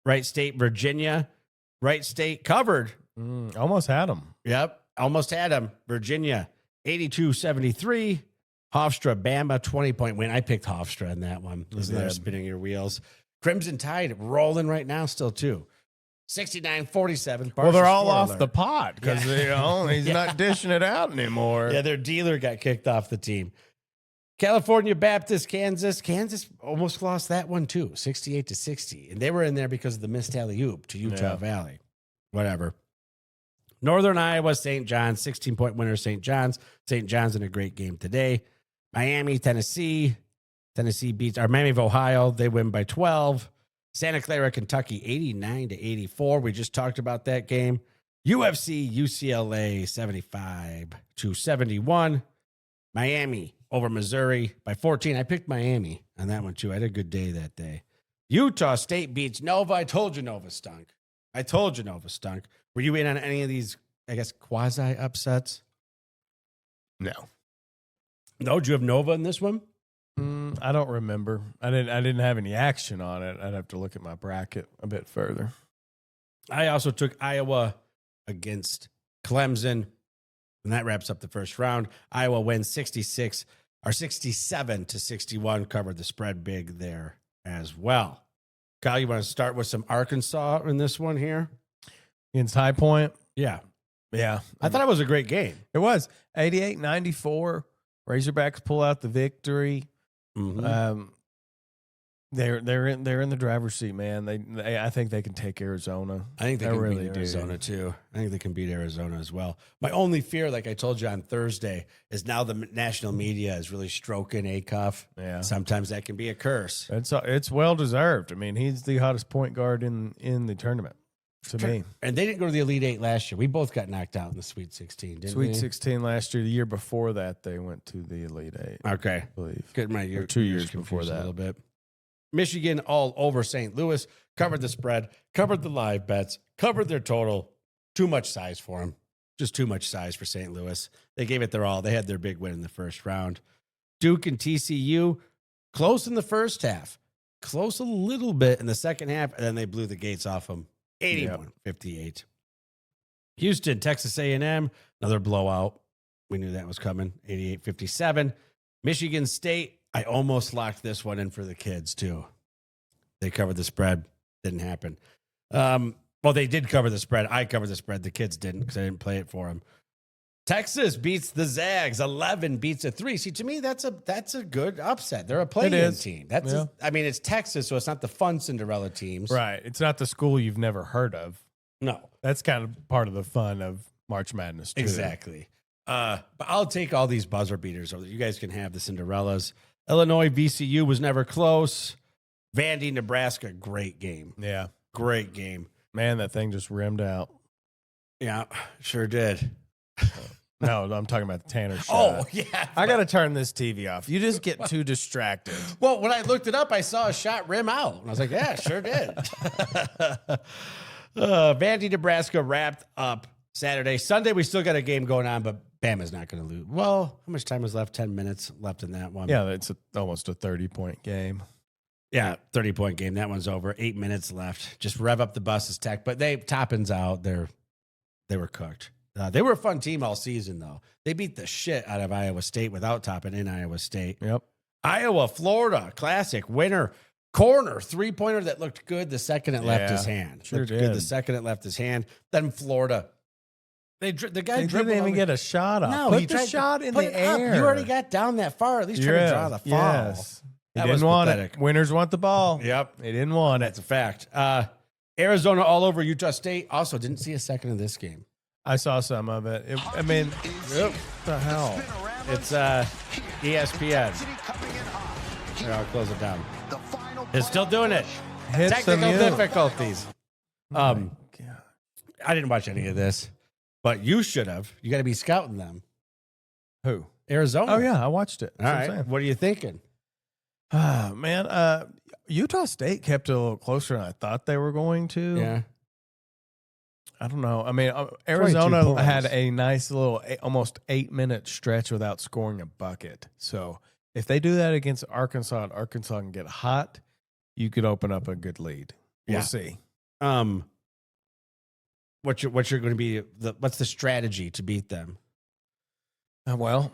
Wright State, Virginia. Wright State covered. Almost had them. Yep, almost had them. Virginia, 82-73. Hofstra, Bama, 20-point win. I picked Hofstra in that one. Isn't that spinning your wheels? Crimson Tide rolling right now still, too. 69-47. Well, they're all off the pot because he's not dishing it out anymore. Yeah, their dealer got kicked off the team. California Baptist, Kansas. Kansas almost lost that one, too, 68-60. And they were in there because of the missed alley-oop to Utah Valley. Whatever. Northern Iowa, St. John's, 16-point winner, St. John's. St. John's in a great game today. Miami, Tennessee. Tennessee beats Miami of Ohio. They win by 12. Santa Clara, Kentucky, 89-84. We just talked about that game. UFC, UCLA, 75-71. Miami over Missouri by 14. I picked Miami on that one, too. I had a good day that day. Utah State beats Nova. I told you Nova stunk. Were you in on any of these, I guess, quasi-upsets? No. No? Did you have Nova in this one? I don't remember. I didn't have any action on it. I'd have to look at my bracket a bit further. I also took Iowa against Clemson, and that wraps up the first round. Iowa wins 67-61, covered the spread big there as well. Kyle, you want to start with some Arkansas in this one here? Against High Point? Yeah. Yeah. I thought it was a great game. It was. 88-94. Razorbacks pull out the victory. Mm-hmm. They're in the driver's seat, man. I think they can take Arizona. I think they can beat Arizona too. I think they can beat Arizona as well. My only fear, like I told you on Thursday, is now the national media is really stroking Acuff. Yeah, sometimes that can be a curse. It's well deserved. I mean, he's the hottest point guard in the tournament to me. And they didn't go to the Elite Eight last year. We both got knocked out in the Sweet 16, didn't we? Sweet 16 last year. The year before that, they went to the Elite Eight. Okay, I believe. Get my year, 2 years before that. A little bit. Michigan all over St. Louis, covered the spread, covered the live bets, covered their total. Too much size for them. Just too much size for St. Louis. They gave it their all. They had their big win in the first round. Duke and TCU, close in the first half. Close a little bit in the second half, and then they blew the gates off them. 81-58. Houston, Texas A&M, another blowout. We knew that was coming. 88-57. Michigan State, I almost locked this one in for the kids, too. They covered the spread. Didn't happen. Well, they did cover the spread. I covered the spread. The kids didn't because I didn't play it for them. Texas beats the Zags. 11 beats a 3. See, to me, that's a good upset. They're a play-in team. I mean, it's Texas, so it's not the fun Cinderella teams. Right. It's not the school you've never heard of. No. That's kind of part of the fun of March Madness, too. Exactly. But I'll take all these buzzer beaters. You guys can have the Cinderellas. Illinois, VCU was never close. Vandy, Nebraska, great game. Yeah. Great game. Man, that thing just rimmed out. Yeah, sure did. No, I'm talking about the Tanner shot. Oh, yeah. I got to turn this TV off. You just get too distracted. Well, when I looked it up, I saw a shot rim out. And I was like, yeah, sure did. Vandy, Nebraska wrapped up Saturday. Sunday, we still got a game going on, but Bama's not going to lose. Well, how much time was left? 10 minutes left in that one. Yeah, it's almost a 30-point game. Yeah, 30-point game. That one's over. 8 minutes left. Just rev up the buses, Tech. But Toppin's out. They were cooked. They were a fun team all season, though. They beat the shit out of Iowa State without Toppin in Iowa State. Yep. Iowa, Florida, classic winner. Corner, 3-pointer that looked good the second it left his hand. Sure looked did. good the second it left his hand. Then Florida. The guy didn't even get a shot off. No, Put he the tried shot to in put the it up. air. You already got down that far. At least try to draw the foul. Yes. He That didn't was want pathetic. it. Winners want the ball. Yep. He didn't want That's it. a fact. Arizona all over Utah State. Also, didn't see a second of this game. I saw some of it. I mean, what the hell? It's ESPN. Here, I'll close it down. It's still doing it. Hit some Technical mute. difficulties. I didn't watch any of this, but you should have. You got to be scouting them. Who? Arizona. Oh, yeah. I watched it. All That's what I'm right. What are you thinking? saying. Man, Utah State kept it a little closer than I thought they were going to. Yeah. I don't know. I mean, 22 Arizona points. had a nice little almost 8-minute stretch without scoring a bucket. So if they do that against Arkansas and Arkansas can get hot, you could open up a good lead. We'll see. What's going to be what's the strategy to beat them? Well,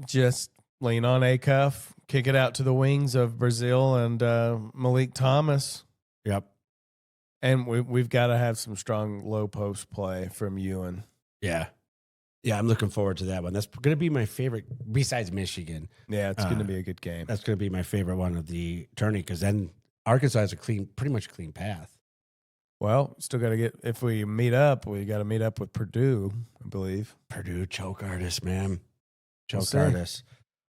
just lean on Acuff, kick it out to the wings of Brazil and Malik Thomas. Yep. And we've got to have some strong low post play from Ewan. Yeah. Yeah, I'm looking forward to that one. That's going to be my favorite besides Michigan. Yeah, it's going to be a good game. That's going to be my favorite one of the tourney because then Arkansas has a pretty much clean path. Well, still got to if we meet up, we got to meet up with Purdue, I believe. Purdue, choke artist, man. Choke see. artist.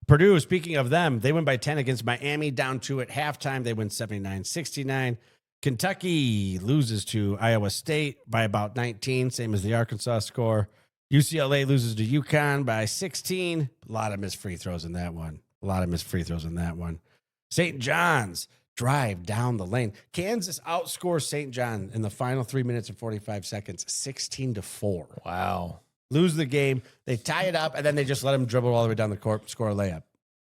Purdue, speaking of them, they win by 10 against Miami, down 2 at halftime. They win 79-69. Kentucky loses to Iowa State by about 19, same as the Arkansas score. UCLA loses to UConn by 16. A lot of missed free throws in that one. St. John's drive down the lane. Kansas outscores St. John in the final 3 minutes and 45 seconds, 16-4. Wow. Lose the game. They tie it up, and then they just let them dribble all the way down the court, score a layup.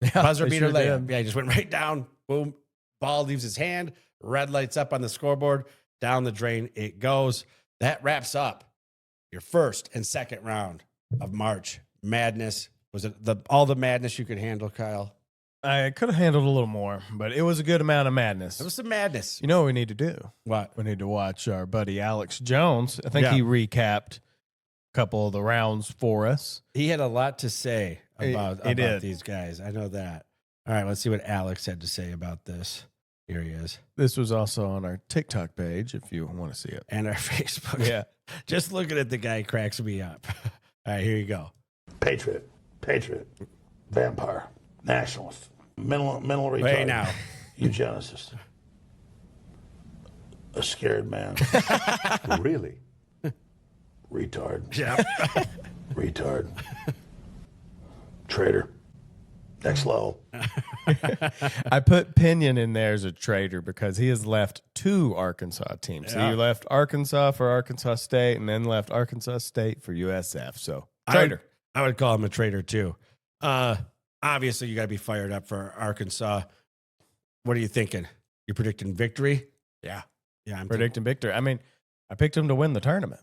Yeah, Buzzer they beater sure layup. did. Yeah, he just went right down. Boom. Ball leaves his hand. Red lights up on the scoreboard. Down the drain it goes. That wraps up your first and second round of March Madness. Was it all the madness you could handle, Kyle? I could have handled a little more, but it was a good amount of madness. It was some madness. You know what we need to do? What? We need to watch our buddy Alex Jones. I think Yeah. he recapped a couple of the rounds for us. He had a lot to say about He did. these guys. I know that. All right, let's see what Alex had to say about this. Here he is. This was also on our TikTok page if you want to see it. And our Facebook. Yeah. Just looking at the guy cracks me up. All right, here you go. Patriot, vampire, nationalist, mental retard. Wait now. Eugenicist. A scared man. Really? Retard. Yeah. Retard. Traitor. Next level. I put Pinion in there as a traitor because he has left 2 Arkansas teams. So Yeah. you left Arkansas for Arkansas State and then left Arkansas State for USF. So traitor. I would call him a traitor too. Obviously, you got to be fired up for Arkansas. What are you thinking? You predicting victory? Yeah. Yeah, I'm Predicting victory. I mean, I picked him to win the tournament.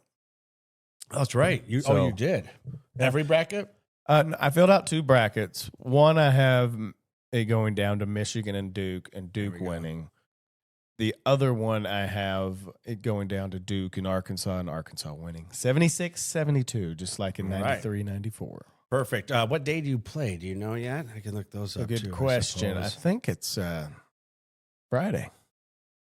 That's right. You did. Every bracket? I filled out 2 brackets. One, I have it going down to Michigan and Duke winning. The other one I have it going down to Duke and Arkansas winning 76-72, just like in 93, 94. Perfect. What day do you play? Do you know yet? I can look those up. Good question. I think it's Friday.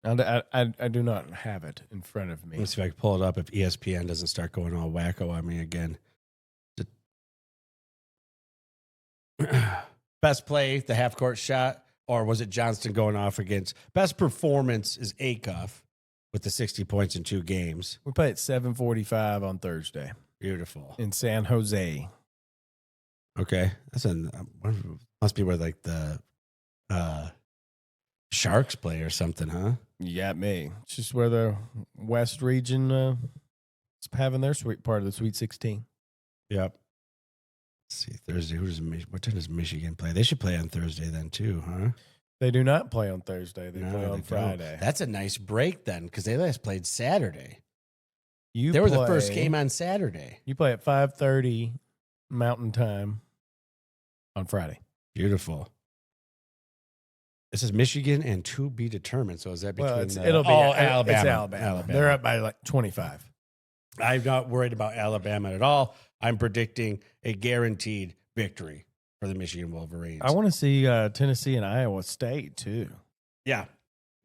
I do not have it in front of me. Let's see if I can pull it up if ESPN doesn't start going all wacko on me again. Best play, the half-court shot, or was it Johnston going off against? Best performance is Acuff with the 60 points in 2 games. We play at 7:45 on Thursday. Beautiful. In San Jose. Okay. Must be where like the Sharks play or something, huh? You got me. It's just where the West region is having their sweet part of the Sweet 16. Yep. Let's see, Thursday. What time does Michigan play? They should play on Thursday then too, huh? They do not play on Thursday. They play on Friday. Don't. That's a nice break then, because they last played Saturday. They were the first game on Saturday. You play at 5:30 Mountain Time on Friday. Beautiful. This is Michigan and to be determined. So is that between Alabama? It's Alabama. They're up by like 25. I'm not worried about Alabama at all. I'm predicting a guaranteed victory for the Michigan Wolverines. I want to see Tennessee and Iowa State too. Yeah,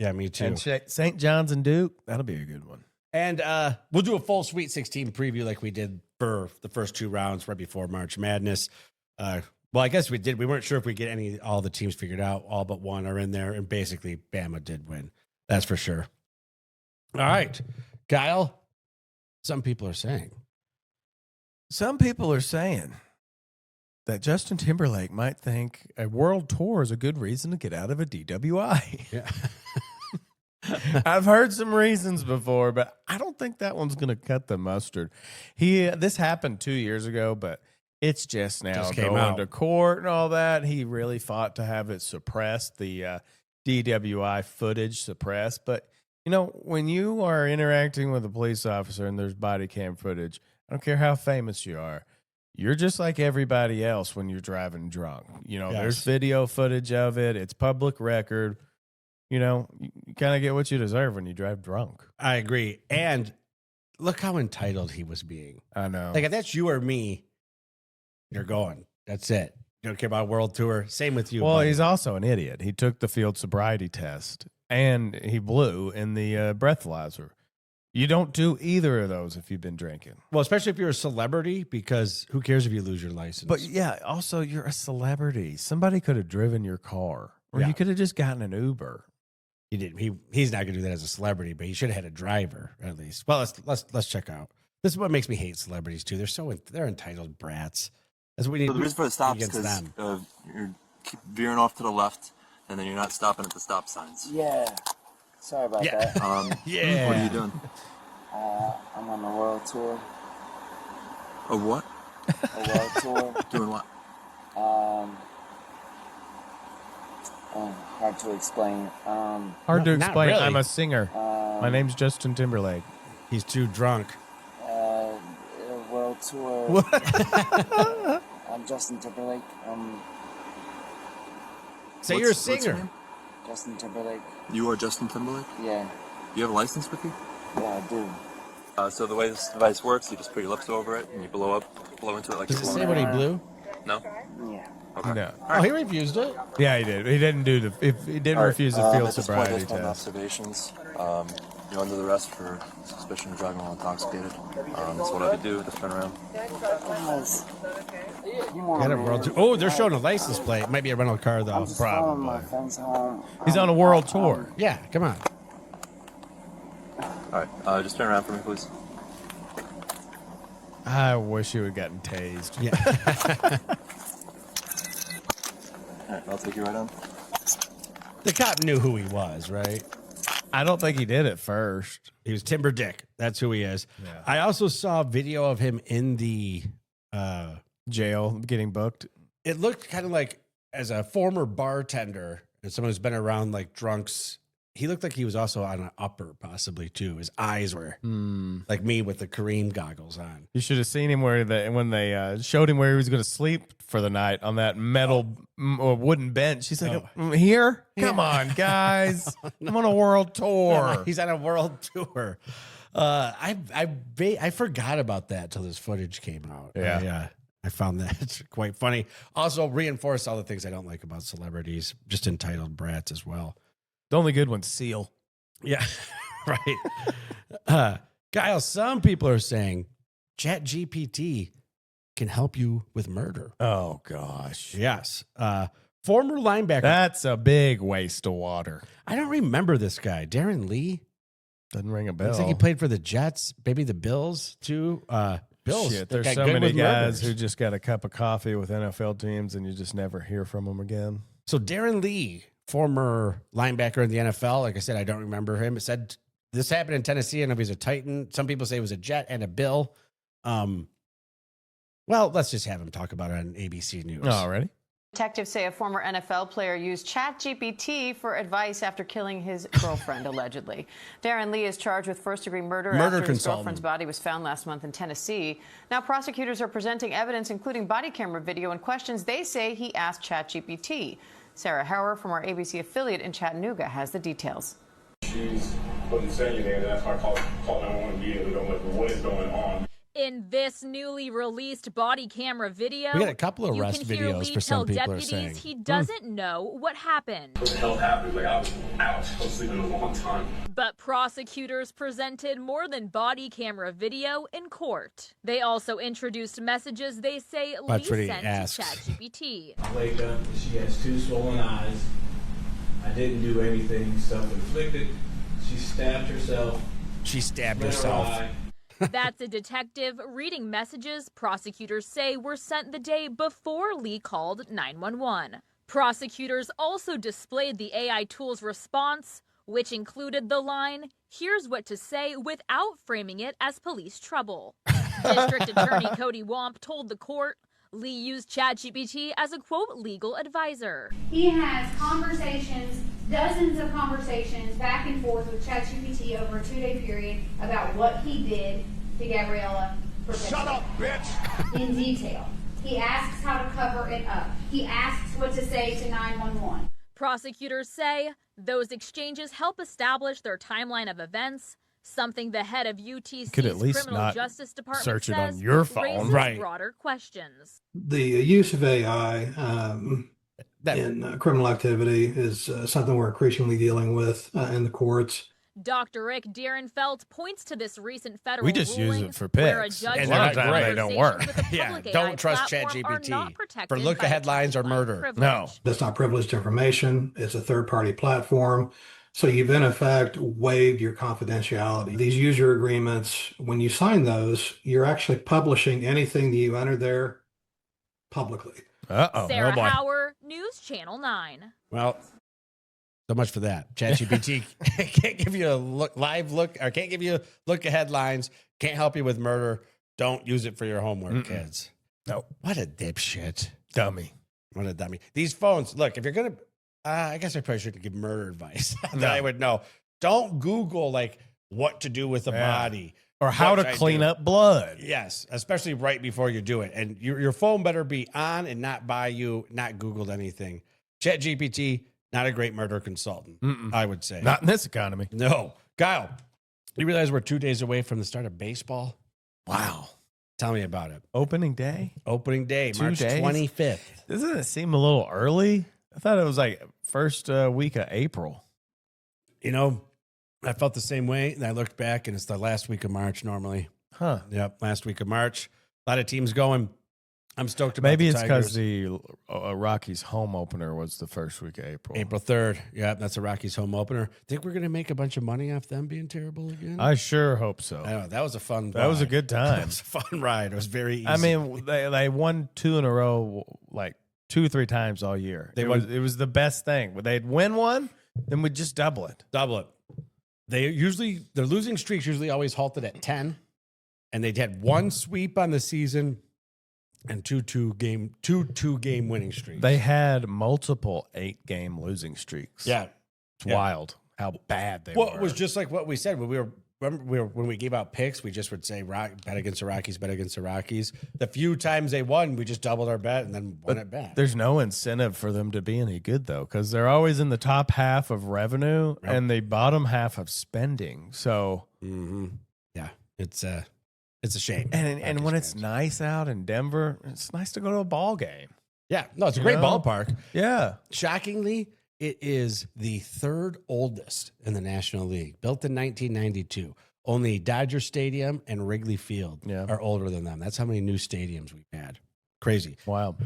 me too. And St. John's and Duke. That'll be a good one. And we'll do a full Sweet 16 preview like we did for the first 2 rounds right before March Madness. Well, I guess we did. We weren't sure if we get all the teams figured out. All but one are in there, and basically Bama did win. That's for sure. All right, Kyle. Some people are saying that Justin Timberlake might think a world tour is a good reason to get out of a DWI. Yeah. I've heard some reasons before, but I don't think that one's going to cut the mustard. This happened 2 years ago, but it's just now going to court and all that. He really fought to have it suppressed, the DWI footage suppressed. But, when you are interacting with a police officer and there's body cam footage, I don't care how famous you are, you're just like everybody else when you're driving drunk. There's video footage of it. It's public record. You kind of get what you deserve when you drive drunk. I agree. And look how entitled he was being. I know. Like, if that's you or me, you're going. That's it. You don't care about a world tour. Same with you. Well, buddy. He's also an idiot. He took the field sobriety test, and he blew in the breathalyzer. You don't do either of those if you've been drinking. Well, especially if you're a celebrity, because who cares if you lose your license? But, yeah, also, you're a celebrity. Somebody could have driven your car, or you could have just gotten an Uber. He didn't. He's not going to do that as a celebrity, but he should have had a driver at least. Well, let's check out. This is what makes me hate celebrities too. They're entitled brats. That's what we need. So the reason for the stops because you're keep veering off to the left, and then you're not stopping at the stop signs. Yeah. Sorry about that. Yeah. What are you doing? I'm on a world tour. A what? A world tour. Doing what? Hard to explain. Hard to explain. Really. I'm a singer. My name's Justin Timberlake. He's too drunk. World tour. I'm Justin Timberlake. Say you're a singer. Justin Timberlake. You are Justin Timberlake? Yeah. You have a license with you? Yeah, I do. So the way this device works, you just put your lips over it and you blow into it like. Does it say what he blew? No. Yeah. Okay. No. Oh, he refused it. Yeah, he did. He didn't do the. If he didn't refuse the field sobriety test. Observations. You're under arrest for suspicion of driving while intoxicated. That's what I would do. Just turn around. Got a world tour. Oh, they're showing a license plate. It might be a rental car though. Probably. My friend's home. He's on a world tour. Yeah, come on. All right, just turn around for me, please. I wish you had gotten tased. Yeah. All right, I'll take you right on. The cop knew who he was, right? I don't think he did at first. He was Timber Dick. That's who he is. Yeah. I also saw a video of him in the jail getting booked. It looked kind of like, as a former bartender and someone who's been around like drunks, he looked like he was also on an upper, possibly too. His eyes were like me with the Kareem goggles on. You should have seen him when they showed him where he was going to sleep for the night on that metal or wooden bench. He's like, here? Come on, guys. I'm on a world tour. He's on a world tour. I forgot about that till this footage came out. Yeah. I found that quite funny. Also reinforced all the things I don't like about celebrities, just entitled brats as well. The only good one's Seal. Yeah, right. Kyle, some people are saying ChatGPT can help you with murder. Oh, gosh. Yes. Former linebacker. That's a big waste of water. I don't remember this guy. Darren Lee? Doesn't ring a bell. Looks like he played for the Jets, maybe the Bills, too. Bills. Shit, there's so many guys who just got a cup of coffee with NFL teams and you just never hear from them again. So Darren Lee, former linebacker in the NFL, like I said, I don't remember him. It said this happened in Tennessee. I don't know if he's a Titan. Some people say it was a Jet and a Bill. Well, let's just have him talk about it on ABC News. Already. Detectives say a former NFL player used ChatGPT for advice after killing his girlfriend, allegedly. Darren Lee is charged with first-degree murder after his girlfriend's body was found last month in Tennessee. Now, prosecutors are presenting evidence, including body camera video and questions they say he asked ChatGPT. Sarah Hauer from our ABC affiliate in Chattanooga has the details. She wasn't saying anything, and that's why I called 911 immediately. I'm like, what is going on? In this newly released body camera video, we got a couple of arrest you can hear videos Lee for some tell people deputies are saying he doesn't know what happened. What the hell happened? Like, I was out. I was sleeping a long time. But prosecutors presented more than body camera video in court. They also introduced messages they say Lee sent to ChatGPT. I wake up and she has 2 swollen eyes. I didn't do anything self-inflicted. She stabbed herself. She stabbed herself. That's a detective reading messages prosecutors say were sent the day before Lee called 911. Prosecutors also displayed the AI tool's response, which included the line, "Here's what to say," without framing it as police trouble. District Attorney Cody Womp told the court Lee used ChatGPT as a, quote, legal advisor. He has conversations, dozens of conversations back and forth with ChatGPT over a 2-day period about what he did to Gabriella. Shut up, bitch! In detail. He asks how to cover it up. He asks what to say to 911. Prosecutors say those exchanges help establish their timeline of events, something the head of UTC's could at least Criminal not Justice Department search it says on your phone, raises right? broader questions. The use of AI in criminal activity is something we're increasingly dealing with in the courts. Dr. Rick Dierenfeld points to this recent federal We just use ruling it for where a picks. judge And said a lot of times they don't work. conversations with a Yeah, public AI don't trust platform are not ChatGPT protected for look by headlines or attorney-client murder. privilege. No. That's not privileged information. It's a third-party platform. So you've, in effect, waived your confidentiality. These user agreements, when you sign those, you're actually publishing anything that you enter there publicly. Uh-oh. Sarah Oh, boy. Hauer, News Channel 9. Well, so much for that. ChatGPT can't give you a live look, or can't give you a look at headlines, can't help you with murder. Don't use it for your homework, kids. No. What a dipshit. Dummy. What a dummy. These phones, look, if you're going to, I guess I probably shouldn't give murder advice. No. That I would know. Don't Google, like, what to do with a body. Or how What to should I clean do? up blood. Yes, especially right before you do it. And your phone better be on and not by you, not Googled anything. ChatGPT, not a great murder consultant, I would say. Not in this economy. No. Kyle, you realize we're 2 days away from the start of baseball? Wow. Tell me about it. Opening day? Opening day, 2 March days? 25th. Doesn't it seem a little early? I thought it was like first week of April. You know, I felt the same way. And I looked back, and it's the last week of March normally. Huh. Yep, last week of March. A lot of teams going. I'm stoked about Maybe the it's because Tigers. the Rockies home opener was the first week of April. April 3rd. Yeah, that's a Rockies home opener. Think we're going to make a bunch of money off them being terrible again? I sure hope so. I know. That was a fun That was a ride. good That time. was a fun ride. It was very easy. I mean, they won 2 in a row, like 2 or 3 times all year. It was the best thing. When they'd win one, then we'd just double it. Double it. Their losing streaks usually always halted at 10, and they'd had one sweep on the season and two two-game winning streaks. They had multiple 8-game losing streaks. Yeah. It's wild how bad they Well, were. it was just like what we said when when we gave out picks, we just would say bet against the Rockies, bet against the Rockies. The few times they won, we just doubled our bet and then won it back. There's no incentive for them to be any good, though, because they're always in the top half of revenue and the bottom half of spending. So, yeah, it's a shame. And when it's nice out in Denver, it's nice to go to a ball game. Yeah, no, it's a great ballpark. Yeah. Shockingly, it is the third oldest in the National League, built in 1992. Only Dodger Stadium and Wrigley Field are older than them. That's how many new stadiums we've had. Crazy. Wow.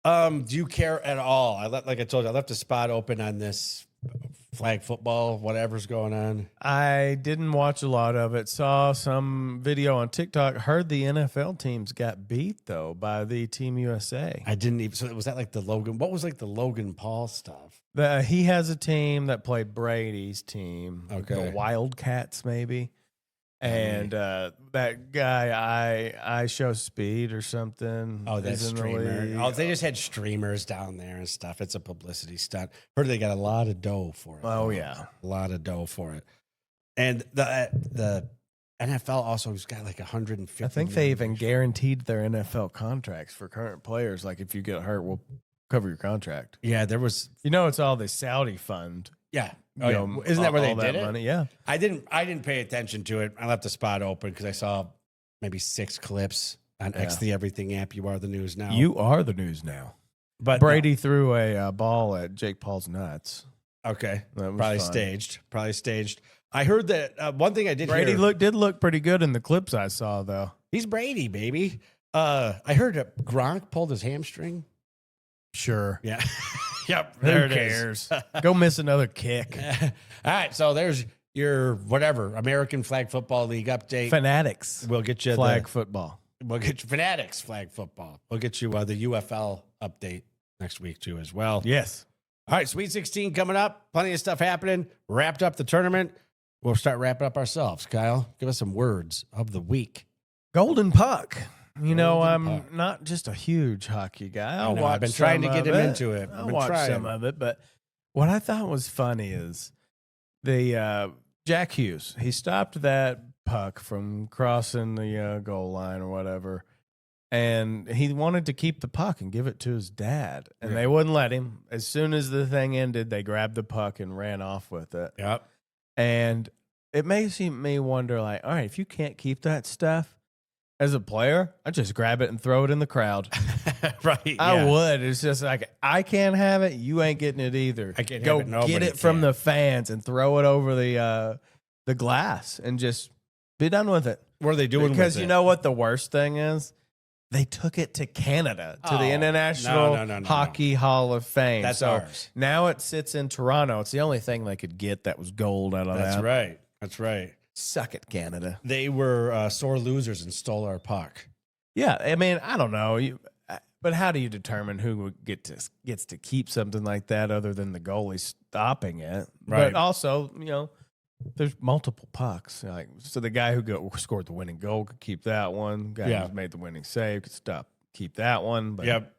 Do you care at all? Like I told you, I left a spot open on this flag football, whatever's going on. I didn't watch a lot of it. Saw some video on TikTok. Heard the NFL teams got beat, though, by the Team USA. I didn't even. So was that like the Logan? What was like the Logan Paul stuff? He has a team that played Brady's team. Okay. The Wildcats, maybe. And that guy, I show speed or something. Oh, that's is in the streamer. league. Oh, they just had streamers down there and stuff. It's a publicity stunt. Heard they got a lot of dough for it. Oh, yeah. A lot of dough for it. And the NFL also has got like 150. I think they even guaranteed their NFL contracts for current players. Like, if you get hurt, we'll cover your contract. Yeah, there was. It's all the Saudi fund. Yeah. Oh, yeah. Isn't that where they did it? Money? Yeah. I didn't pay attention to it. I left the spot open because I saw maybe 6 clips on X the Everything app. You are the news now. You are the news now. But Brady threw a ball at Jake Paul's nuts. Okay. That was Probably fun. staged. I heard that one thing I did Brady hear. did look pretty good in the clips I saw, though. He's Brady, baby. I heard that Gronk pulled his hamstring. Sure. Yeah. Yep. Who There it cares? is. Go miss another kick. All right. So there's your whatever American Flag Football League update. Fanatics. We'll get you flag football. We'll get you Fanatics Flag Football. We'll get you the UFL update next week too as well. Yes. All right. Sweet 16 coming up. Plenty of stuff happening. Wrapped up the tournament. We'll start wrapping up ourselves. Kyle, give us some words of the week. Golden Puck. I'm not just a huge hockey guy. I've been trying to get him into it. I'll watch some of it, but what I thought was funny is the Jack Hughes. He stopped that puck from crossing the goal line or whatever, and he wanted to keep the puck and give it to his dad, and they wouldn't let him. As soon as the thing ended, they grabbed the puck and ran off with it. Yep. And it makes me wonder, like, all right, if you can't keep that stuff, as a player, I just grab it and throw it in the crowd. Right. I would. It's just like, I can't have it. You ain't getting it either. I can't Go have it. Nobody get it can. from the fans and throw it over the glass and just be done with it. What are they doing Because with you it? know what the worst thing is? They took it to Canada, to the International Hockey Hall of Fame. That's so ours. now it sits in Toronto. It's the only thing they could get that was gold out of that. That's right. That's right. Suck it, Canada. They were sore losers and stole our puck. Yeah, I mean, I don't know, but how do you determine who gets to keep something like that other than the goalie stopping it? Right. But also, there's multiple pucks. Like, so the guy who scored the winning goal could keep that one. Guy who made the winning save could keep that one. But, Yep.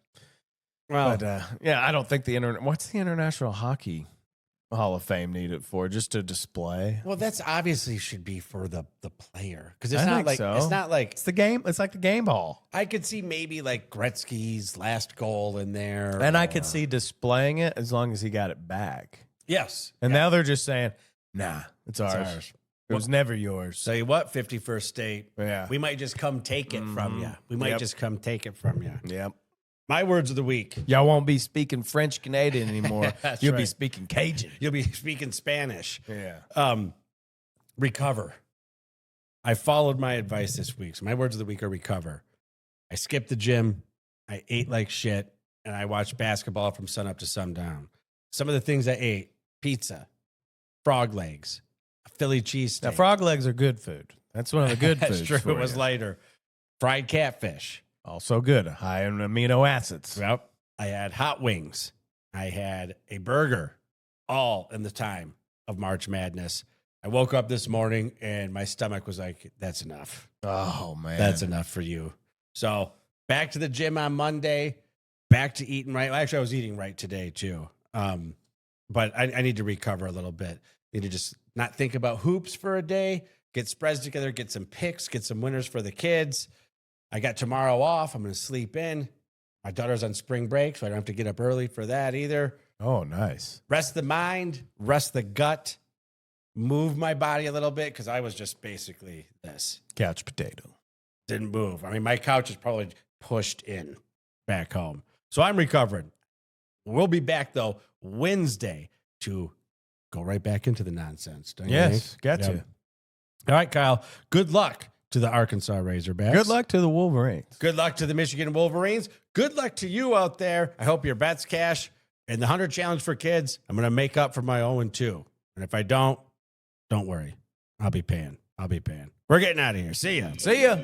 Well, but I don't think what's the International Hockey Hall of Fame need it for? Just to display? Well, that's obviously should be for the player because it's I not think like so. it's not like It's the game. It's like the game ball. I could see maybe like Gretzky's last goal in there, And I could see displaying it as long as he got it back. yes. And now they're just saying, nah, it's ours. It was never yours. Tell you what, 51st State, Yeah. we might just come take it from you. We might Yep. just come take it from you. Yep. My words of the week. Y'all won't be speaking French Canadian anymore. That's You'll be right. speaking Cajun. You'll be speaking Spanish. Yeah. Recover. I followed my advice this week. So my words of the week are recover. I skipped the gym. I ate like shit. And I watched basketball from sun up to sundown. Some of the things I ate: pizza, frog legs, a Philly cheesesteak. Now, frog legs are good food. That's one of the good That's foods. true. for It was you. lighter. Fried catfish. Also good. High in amino acids. Yep. I had hot wings. I had a burger, all in the time of March Madness. I woke up this morning and my stomach was like, that's enough. Oh, man. That's enough for you. So back to the gym on Monday, back to eating right. Actually, I was eating right today too. But I need to recover a little bit. Need to just not think about hoops for a day, get spreads together, get some picks, get some winners for the kids. I got tomorrow off. I'm going to sleep in. My daughter's on spring break, so I don't have to get up early for that either. Oh, nice. Rest the mind, rest the gut, move my body a little bit because I was just basically this. Couch potato. Didn't move. I mean, my couch is probably pushed in back home. So I'm recovering. We'll be back, though, Wednesday to go right back into the nonsense. Don't you think? Gotcha. All right, Kyle. Good luck to the Arkansas Razorbacks. Good luck to the Wolverines. Good luck to the Michigan Wolverines. Good luck to you out there. I hope your bets cash. And the 100 challenge for kids, I'm going to make up for my 0-2. And if I don't worry. I'll be paying. We're getting out of here. See ya. See ya.